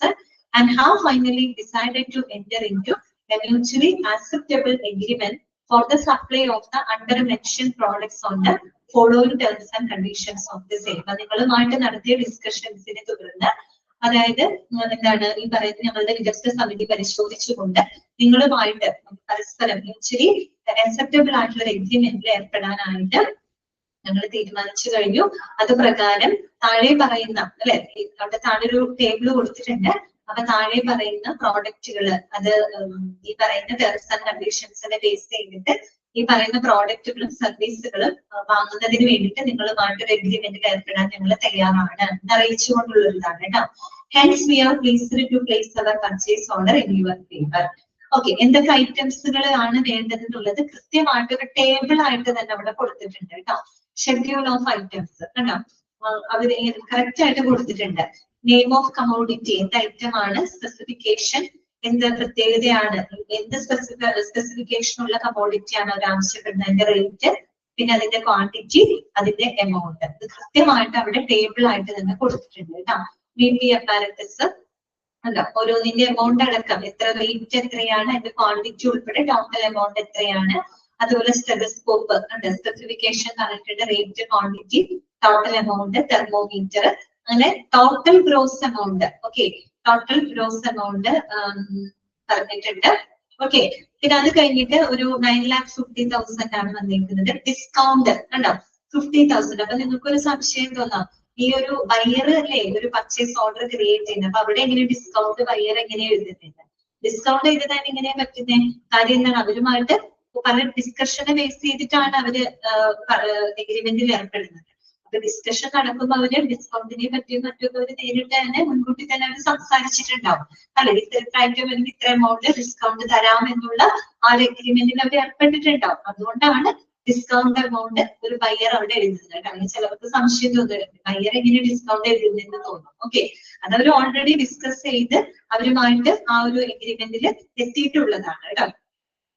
and have finally decided to enter into a mutually acceptable agreement for the supply of the under mentioned products on the following terms and conditions of the same. നിങ്ങളുമായിട്ട് നടത്തിയ ഡിസ്കഷൻസിനെ തുടർന്ന്, അതായത് എന്താണ് ഈ പറയുന്നത്, ഞങ്ങളുടെ വിദഗ്ധ സമിതി പരിശോധിച്ചുകൊണ്ട് നിങ്ങളുമായിട്ട് പരസ്പരം മ്യൂച്വലി അക്സെപ്റ്റബിൾ ആയിട്ടുള്ള ഒരു എഗ്രിമെന്റിൽ ഏർപ്പെടാനായിട്ട് ഞങ്ങൾ തീരുമാനിച്ചു കഴിഞ്ഞു. അത് പ്രകാരം താഴെ പറയുന്ന, അല്ലെ, അവിടെ താഴെ ഒരു ടേബിൾ കൊടുത്തിട്ടുണ്ട്. അപ്പൊ താഴെ പറയുന്ന പ്രോഡക്റ്റുകൾ അത് ഈ പറയുന്ന ടേംസ് ആൻഡ് കണ്ടീഷൻസിനെ ബേസ് ചെയ്തിട്ട് ഈ പറയുന്ന പ്രോഡക്റ്റുകളും സർവീസുകളും വാങ്ങുന്നതിന് വേണ്ടിയിട്ട് നിങ്ങളുമായിട്ട് ഒരു എഗ്രിമെന്റിൽ ഏർപ്പെടാൻ ഞങ്ങൾ തയ്യാറാണ് എന്നറിയിച്ചുകൊണ്ടുള്ള ഇതാണ് കേട്ടോ. Hence we are pleased to place our purchase order in your favour. Okay, എന്തൊക്കെ ഐറ്റംസുകൾ ആണ് വേണ്ടതെന്നുള്ളത് കൃത്യമായിട്ട് ഒരു ടേബിൾ ആയിട്ട് തന്നെ അവിടെ കൊടുത്തിട്ടുണ്ട് കേട്ടോ. ഷെഡ്യൂൾ ഓഫ് ഐറ്റംസ് കണ്ടോ, അവര് കറക്റ്റ് ആയിട്ട് കൊടുത്തിട്ടുണ്ട്. നെയിം ഓഫ് കമോഡിറ്റി, എന്ത് ഐറ്റം ആണ്, സ്പെസിഫിക്കേഷൻ, എന്ത് പ്രത്യേകതയാണ്, എന്ത് സ്പെസിഫിക്കേഷൻ ഉള്ള കമോഡിറ്റി ആണ് അവർ ആവശ്യപ്പെടുന്നത്, അതിന്റെ റേറ്റ്, പിന്നെ അതിന്റെ ക്വാണ്ടിറ്റി, അതിന്റെ എമൗണ്ട്, ഇത് കൃത്യമായിട്ട് അവിടെ ടേബിൾ ആയിട്ട് തന്നെ കൊടുത്തിട്ടുണ്ട് കേട്ടോ. BB അപ്പാരറ്റസ് അല്ല, ഓരോന്നിന്റെ എമൗണ്ട് അടക്കം, എത്ര റേറ്റ് എത്രയാണ്, അതിന്റെ ക്വാണ്ടിറ്റി ഉൾപ്പെടെ ടോട്ടൽ എമൗണ്ട് എത്രയാണ്, അതുപോലെ സ്റ്റെതസ്കോപ്പ് ഉണ്ട്, സ്പെസിഫിക്കേഷൻ പറഞ്ഞിട്ടുണ്ട്, rate, quantity, total amount, thermometer, അങ്ങനെ total gross amount. Okay, total gross amount പറഞ്ഞിട്ടുണ്ട്. ഓക്കെ, പിന്നെ അത് കഴിഞ്ഞിട്ട് ഒരു 9,50,000 ആണ് വന്നിരിക്കുന്നത്. ഡിസ്കൗണ്ട് കണ്ടോ 50,000. അപ്പൊ നിങ്ങൾക്കൊരു സംശയം തോന്നാം, ഈ ഒരു ബയർ അല്ലേ ഒരു പർച്ചേസ് ഓർഡർ ക്രിയേറ്റ് ചെയ്യുന്നത്, അപ്പൊ അവിടെ എങ്ങനെ ഡിസ്കൗണ്ട് ബയർ എങ്ങനെ എഴുതുന്നത്, ഡിസ്കൗണ്ട് എഴുതാൻ എങ്ങനെയാ പറ്റുന്നത്? കാര്യം എന്താണ്, അവരുമായിട്ട് പല ഡിസ്കഷനെ ബേസ് ചെയ്തിട്ടാണ് അവര് എഗ്രിമെന്റിൽ ഏർപ്പെടുന്നത്. അപ്പൊ ഡിസ്കഷൻ നടക്കുമ്പോൾ അവര് ഡിസ്കൗണ്ടിനെ പറ്റിയും മറ്റൊക്കെ അവര് നേരിട്ട് തന്നെ മുൻകൂട്ടി തന്നെ അവർ സംസാരിച്ചിട്ടുണ്ടാവും അല്ലെ, ഇത്ര ഐറ്റം എനിക്ക് ഇത്ര എമൗണ്ട് ഡിസ്കൗണ്ട് തരാം എന്നുള്ള ആ ഒരു എഗ്രിമെന്റിൽ അവർ ഏർപ്പെട്ടിട്ടുണ്ടാവും. അതുകൊണ്ടാണ് ഡിസ്കൗണ്ട് എമൗണ്ട് ഒരു ബയർ അവിടെ എഴുതുന്നത്. കാരണം ചിലർക്ക് സംശയം തോന്നുന്നുണ്ട്, ബയർ എങ്ങനെ ഡിസ്കൗണ്ട് എഴുതുന്നതെന്ന് തോന്നും. ഓക്കെ, അതവർ ഓൾറെഡി ഡിസ്കസ് ചെയ്ത് അവരുമായിട്ട് ആ ഒരു എഗ്രിമെന്റിൽ എത്തിയിട്ടുള്ളതാണ് കേട്ടോ.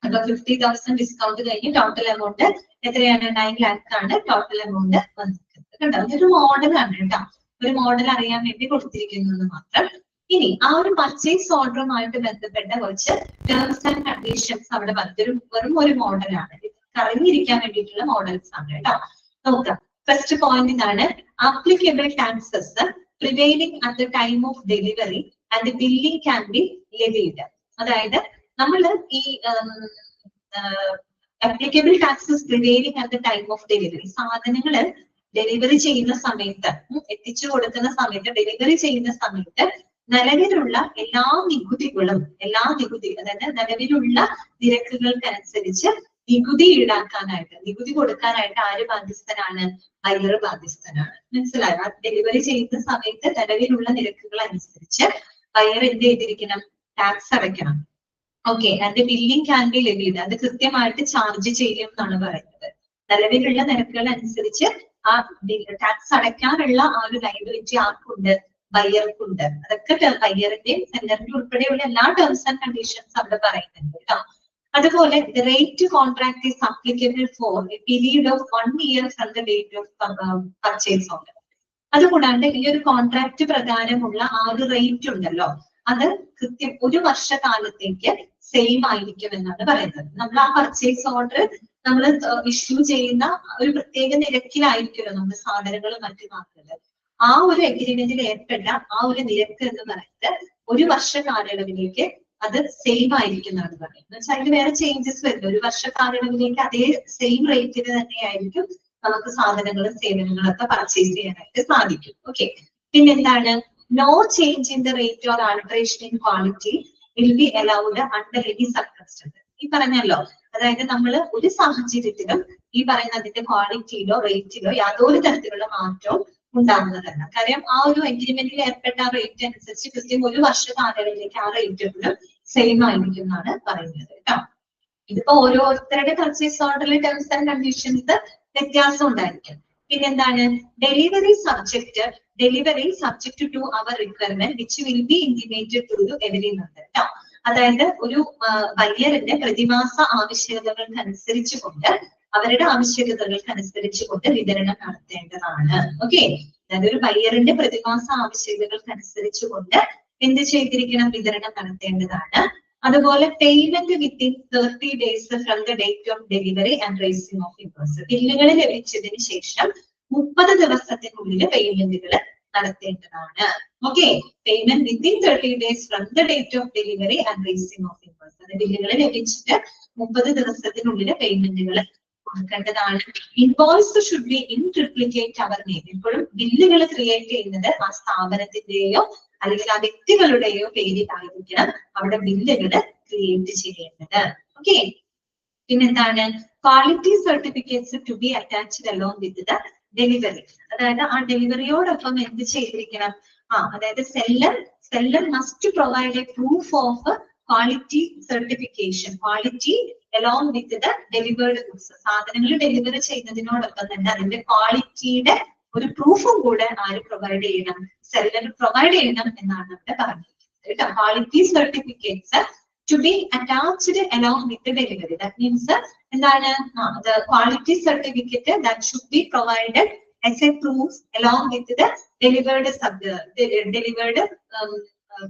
അപ്പൊ 50,000 ഡിസ്കൗണ്ട് കഴിഞ്ഞ് ടോട്ടൽ എമൗണ്ട് എത്രയാണ്, 9 lakh ആണ് ടോട്ടൽ എമൗണ്ട് വന്നിരിക്കുന്നത് കേട്ടോ. ഇതൊരു മോഡലാണ് കേട്ടോ, ഒരു മോഡൽ അറിയാൻ വേണ്ടി കൊടുത്തിരിക്കുന്നു മാത്രം. ഇനി ആ ഒരു പർച്ചേസ് ഓർഡറുമായിട്ട് ബന്ധപ്പെട്ട കുറച്ച് ടേംസ് ആൻഡ് കണ്ടീഷൻസ് അവിടെ പറഞ്ഞൊരു വെറും ഒരു മോഡലാണ്, അറിഞ്ഞിരിക്കാൻ വേണ്ടിയിട്ടുള്ള മോഡൽസ് ആണ് കേട്ടോ. നോക്കാം, ഫസ്റ്റ് പോയിന്റ് ഇതാണ്, applicable taxes prevailing at the time of delivery and billing can be levied. അതായത് നമ്മൾ ഈ applicable taxes prevailing at the time of delivery, സാധനങ്ങള് ഡെലിവറി ചെയ്യുന്ന സമയത്ത്, എത്തിച്ചു കൊടുക്കുന്ന സമയത്ത്, ഡെലിവറി ചെയ്യുന്ന സമയത്ത് നിലവിലുള്ള എല്ലാ നികുതികളും, അതായത് നിലവിലുള്ള നിരക്കുകൾക്കനുസരിച്ച് നികുതി ഈടാക്കാനായിട്ട്, നികുതി കൊടുക്കാനായിട്ട് ആര് ബാധ്യസ്ഥനാണ്, ബയർ ബാധ്യസ്ഥനാണ്. മനസ്സിലായോ? ഡെലിവറി ചെയ്യുന്ന സമയത്ത് നിലവിലുള്ള നിരക്കുകൾ അനുസരിച്ച് ബയർ എന്ത് ചെയ്തിരിക്കണം, ടാക്സ് അടയ്ക്കണം. ഓക്കെ, അതിന്റെ ബില്ലിംഗ് ക്യാൻ ബി ലെവീഡ്, അത് കൃത്യമായിട്ട് ചാർജ് ചെയ്യും എന്നാണ് പറയുന്നത്. നിലവിലുള്ള നിരക്കുകൾ അനുസരിച്ച് ആ ടാക്സ് അടയ്ക്കാനുള്ള ആ ഒരു ലയബിലിറ്റി ആർക്കുണ്ട്, ബയർക്കുണ്ട്. അതൊക്കെ ബയറിന്റെയും സെല്ലറിന്റെ ഉൾപ്പെടെയുള്ള എല്ലാ ടേംസ് ആൻഡ് കണ്ടീഷൻസ് അവിടെ പറയുന്നുണ്ട് കേട്ടോ. അതുപോലെ rate contract is applicable for a period of 1 year from the date of purchase order. അതുകൂടാണ്ട് ഈ ഒരു കോൺട്രാക്ട് പ്രകാരമുള്ള ആ ഒരു റേറ്റ് ഉണ്ടല്ലോ, അത് കൃത്യം 1 വർഷക്കാലത്തേക്ക് സെയിം ആയിരിക്കും എന്നാണ് പറയുന്നത്. നമ്മൾ ആ പർച്ചേസ് ഓർഡർ നമ്മൾ ഇഷ്യൂ ചെയ്യുന്ന ഒരു പ്രത്യേക നിരക്കിലായിരിക്കുമല്ലോ നമ്മൾ സാധനങ്ങളും മറ്റു വാങ്ങുന്നത്. ആ ഒരു എഗ്രിമെന്റിൽ ഏർപ്പെട്ട ആ ഒരു നിരക്ക് എന്ന് പറയുന്നത് 1 വർഷ കാലയളവിലേക്ക് അത് സെയിം ആയിരിക്കും എന്നാണ് പറയുന്നത്. എന്ന് വെച്ചാൽ അതിന് വേറെ ചേഞ്ചസ് വരില്ല. 1 വർഷ കാലയളവിലേക്ക് അതേ സെയിം റേറ്റിന് തന്നെയായിരിക്കും നമുക്ക് സാധനങ്ങളും സേവനങ്ങളൊക്കെ പർച്ചേസ് ചെയ്യാനായിട്ട് സാധിക്കും. ഓക്കെ, പിന്നെന്താണ്, no change in the rate or alteration in quality will be allowed under any circumstance. ഈ പറഞ്ഞല്ലോ, അതായത് നമ്മൾ ഒരു സാഹചര്യത്തിലും ഈ പറയുന്ന അതിന്റെ ക്വാളിറ്റിയിലോ റേറ്റിലോ യാതൊരു തരത്തിലുള്ള മാറ്റവും ഉണ്ടാകുന്നതല്ല. കാര്യം ആ ഒരു എഗ്രിമെന്റിൽ ഏർപ്പെട്ട ആ റേറ്റ് അനുസരിച്ച് കൃത്യം 1 വർഷ കാലയളവിലേക്ക് ആ റേറ്റുകളും സെയിം ആയിരിക്കും എന്നാണ് പറയുന്നത് കേട്ടോ. ഇതിപ്പോ ഓരോരുത്തരുടെ പർച്ചേസ് ഓർഡറിലെ ടേംസ് ആൻഡ് കണ്ടീഷൻസ് വ്യത്യാസം ഉണ്ടായിരിക്കും. പിന്നെന്താണ്, delivery subject to our requirement which will be intimated to every month കേട്ടോ. അതായത് ഒരു ബയറിന്റെ പ്രതിമാസ ആവശ്യകതകൾക്കനുസരിച്ചുകൊണ്ട്, അവരുടെ ആവശ്യകതകൾക്കനുസരിച്ചുകൊണ്ട് വിതരണം നടത്തേണ്ടതാണ്. ഓക്കെ, അതായത് ഒരു ബയറിന്റെ പ്രതിമാസ ആവശ്യകതകൾക്കനുസരിച്ചുകൊണ്ട് എന്ത് ചെയ്തിരിക്കണം, വിതരണം നടത്തേണ്ടതാണ്. അതുപോലെ payment within 30 days from the date of delivery and raising of invoice. ബില്ലുകൾ ലഭിച്ചതിന് ശേഷം 30 ദിവസത്തിനുള്ളിൽ പേയ്മെന്റുകൾ നടത്തേണ്ടതാണ്. Okay, payment within 30 days from the date of delivery and raising of invoice. അത് ബില്ലുകൾ ലഭിച്ചിട്ട് 30 ദിവസത്തിനുള്ളിൽ പേയ്മെന്റുകൾ കൊടുക്കേണ്ടതാണ്. Invoice should be in triplicate our name. എപ്പോഴും ബില്ലുകൾ ക്രിയേറ്റ് ചെയ്യുന്നത് ആ സ്ഥാപനത്തിന്റെയോ അല്ലെങ്കിൽ ആ വ്യക്തികളുടെയോ പേരിലായിരിക്കണം അവിടെ ബില്ലുകൾ ക്രിയേറ്റ് ചെയ്യേണ്ടത്. ഓക്കെ. പിന്നെന്താണ് quality certificates to be attached along with the delivery. അതായത് ആ ഡെലിവറിയോടൊപ്പം എന്ത് ചെയ്തിരിക്കണം? അതായത് seller must provide a proof of quality certification, quality along with the delivered goods. സാധനങ്ങൾ ഡെലിവറി ചെയ്യുന്നതിനോടൊപ്പം തന്നെ അതിന്റെ ക്വാളിറ്റിയുടെ ഒരു പ്രൂഫും കൂടെ ആര് പ്രൊവൈഡ് ചെയ്യണം? സെല്ലർ പ്രൊവൈഡ് ചെയ്യണം എന്നാണ് അവിടെ പറഞ്ഞിരിക്കുന്നത് കേട്ടോ. Quality certificates to be attached along with the delivery. That means എന്താണ് the quality certificate that should be provided as a proof along with the delivered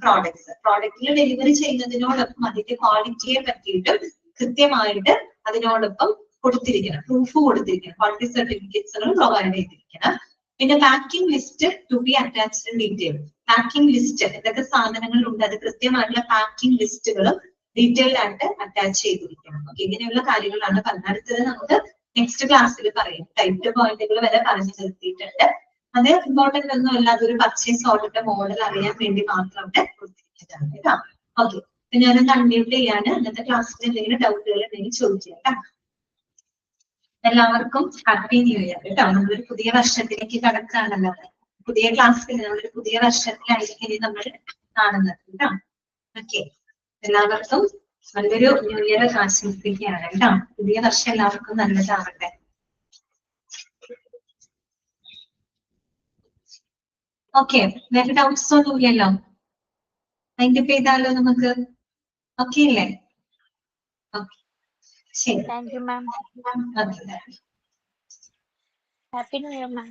products. പ്രോഡക്റ്റിൽ ഡെലിവറി ചെയ്യുന്നതിനോടൊപ്പം അതിന്റെ ക്വാളിറ്റിയെ പറ്റിയിട്ട് കൃത്യമായിട്ട് അതിനോടൊപ്പം കൊടുത്തിരിക്കണം, പ്രൂഫ് കൊടുത്തിരിക്കണം, ക്വാളിറ്റി സർട്ടിഫിക്കറ്റ്സുകൾ പ്രൊവൈഡ് ചെയ്തിരിക്കണം. പിന്നെ packing list to be attached in detail. Packing list എന്തൊക്കെ സാധനങ്ങളുണ്ട് അത് കൃത്യമായിട്ടുള്ള പാക്കിംഗ് ലിസ്റ്റുകളും ഡീറ്റെയിൽഡ് ആയിട്ട് അറ്റാച്ച് ചെയ്തിരിക്കണം. ഓക്കെ, ഇങ്ങനെയുള്ള കാര്യങ്ങളാണ് പറഞ്ഞത്. അടുത്തത് നമുക്ക് നെക്സ്റ്റ് ക്ലാസ്സിൽ പറയും. ടൈപ്പ് പോയിന്റുകൾ വരെ പറഞ്ഞു നിർത്തിയിട്ടുണ്ട്. അത് ഇമ്പോർട്ടന്റ് ഒന്നും അല്ല, അതൊരു പർച്ചേസ് ഓർഡറിന്റെ മോഡൽ അറിയാൻ വേണ്ടി മാത്രം അവിടെ കൊടുത്തിരിക്കുന്നതാണ് കേട്ടോ. ഓക്കെ, അപ്പൊ ഞാനൊന്ന് അൺമ്യൂട്ട് ചെയ്യാണ്. ഇന്നത്തെ ക്ലാസ്സിൽ എന്തെങ്കിലും ഡൗട്ടുകൾ ഉണ്ടെങ്കിൽ ചോദിക്കാം കേട്ടോ. എല്ലാവർക്കും ഹാപ്പി ന്യൂ ഇയർ കേട്ടോ. നമ്മളൊരു പുതിയ വർഷത്തിലേക്ക് കടക്കാണല്ലോ. പുതിയ ക്ലാസ്സിൽ നമ്മളൊരു പുതിയ വർഷത്തിലായിരിക്കും ഇനി നമ്മൾ കാണുന്നത് കേട്ടോ. ഓക്കെ, എല്ലാവർക്കും നല്ലൊരു ന്യൂ ഇയർ ആശംസിക്കുകയാണ് കേട്ടോ. പുതിയ വർഷം എല്ലാവർക്കും നല്ലതാവട്ടെ. ഓക്കെ, വേറെ ഡൗട്ട്സ് ഒന്നും ഇല്ലല്ലോ? അതിന്റെ ചെയ്താലോ നമുക്ക്? ഓക്കെ അല്ലേ? ഓക്കെ, ശരി. Thank you ma'am. Okay, happy new year ma'am.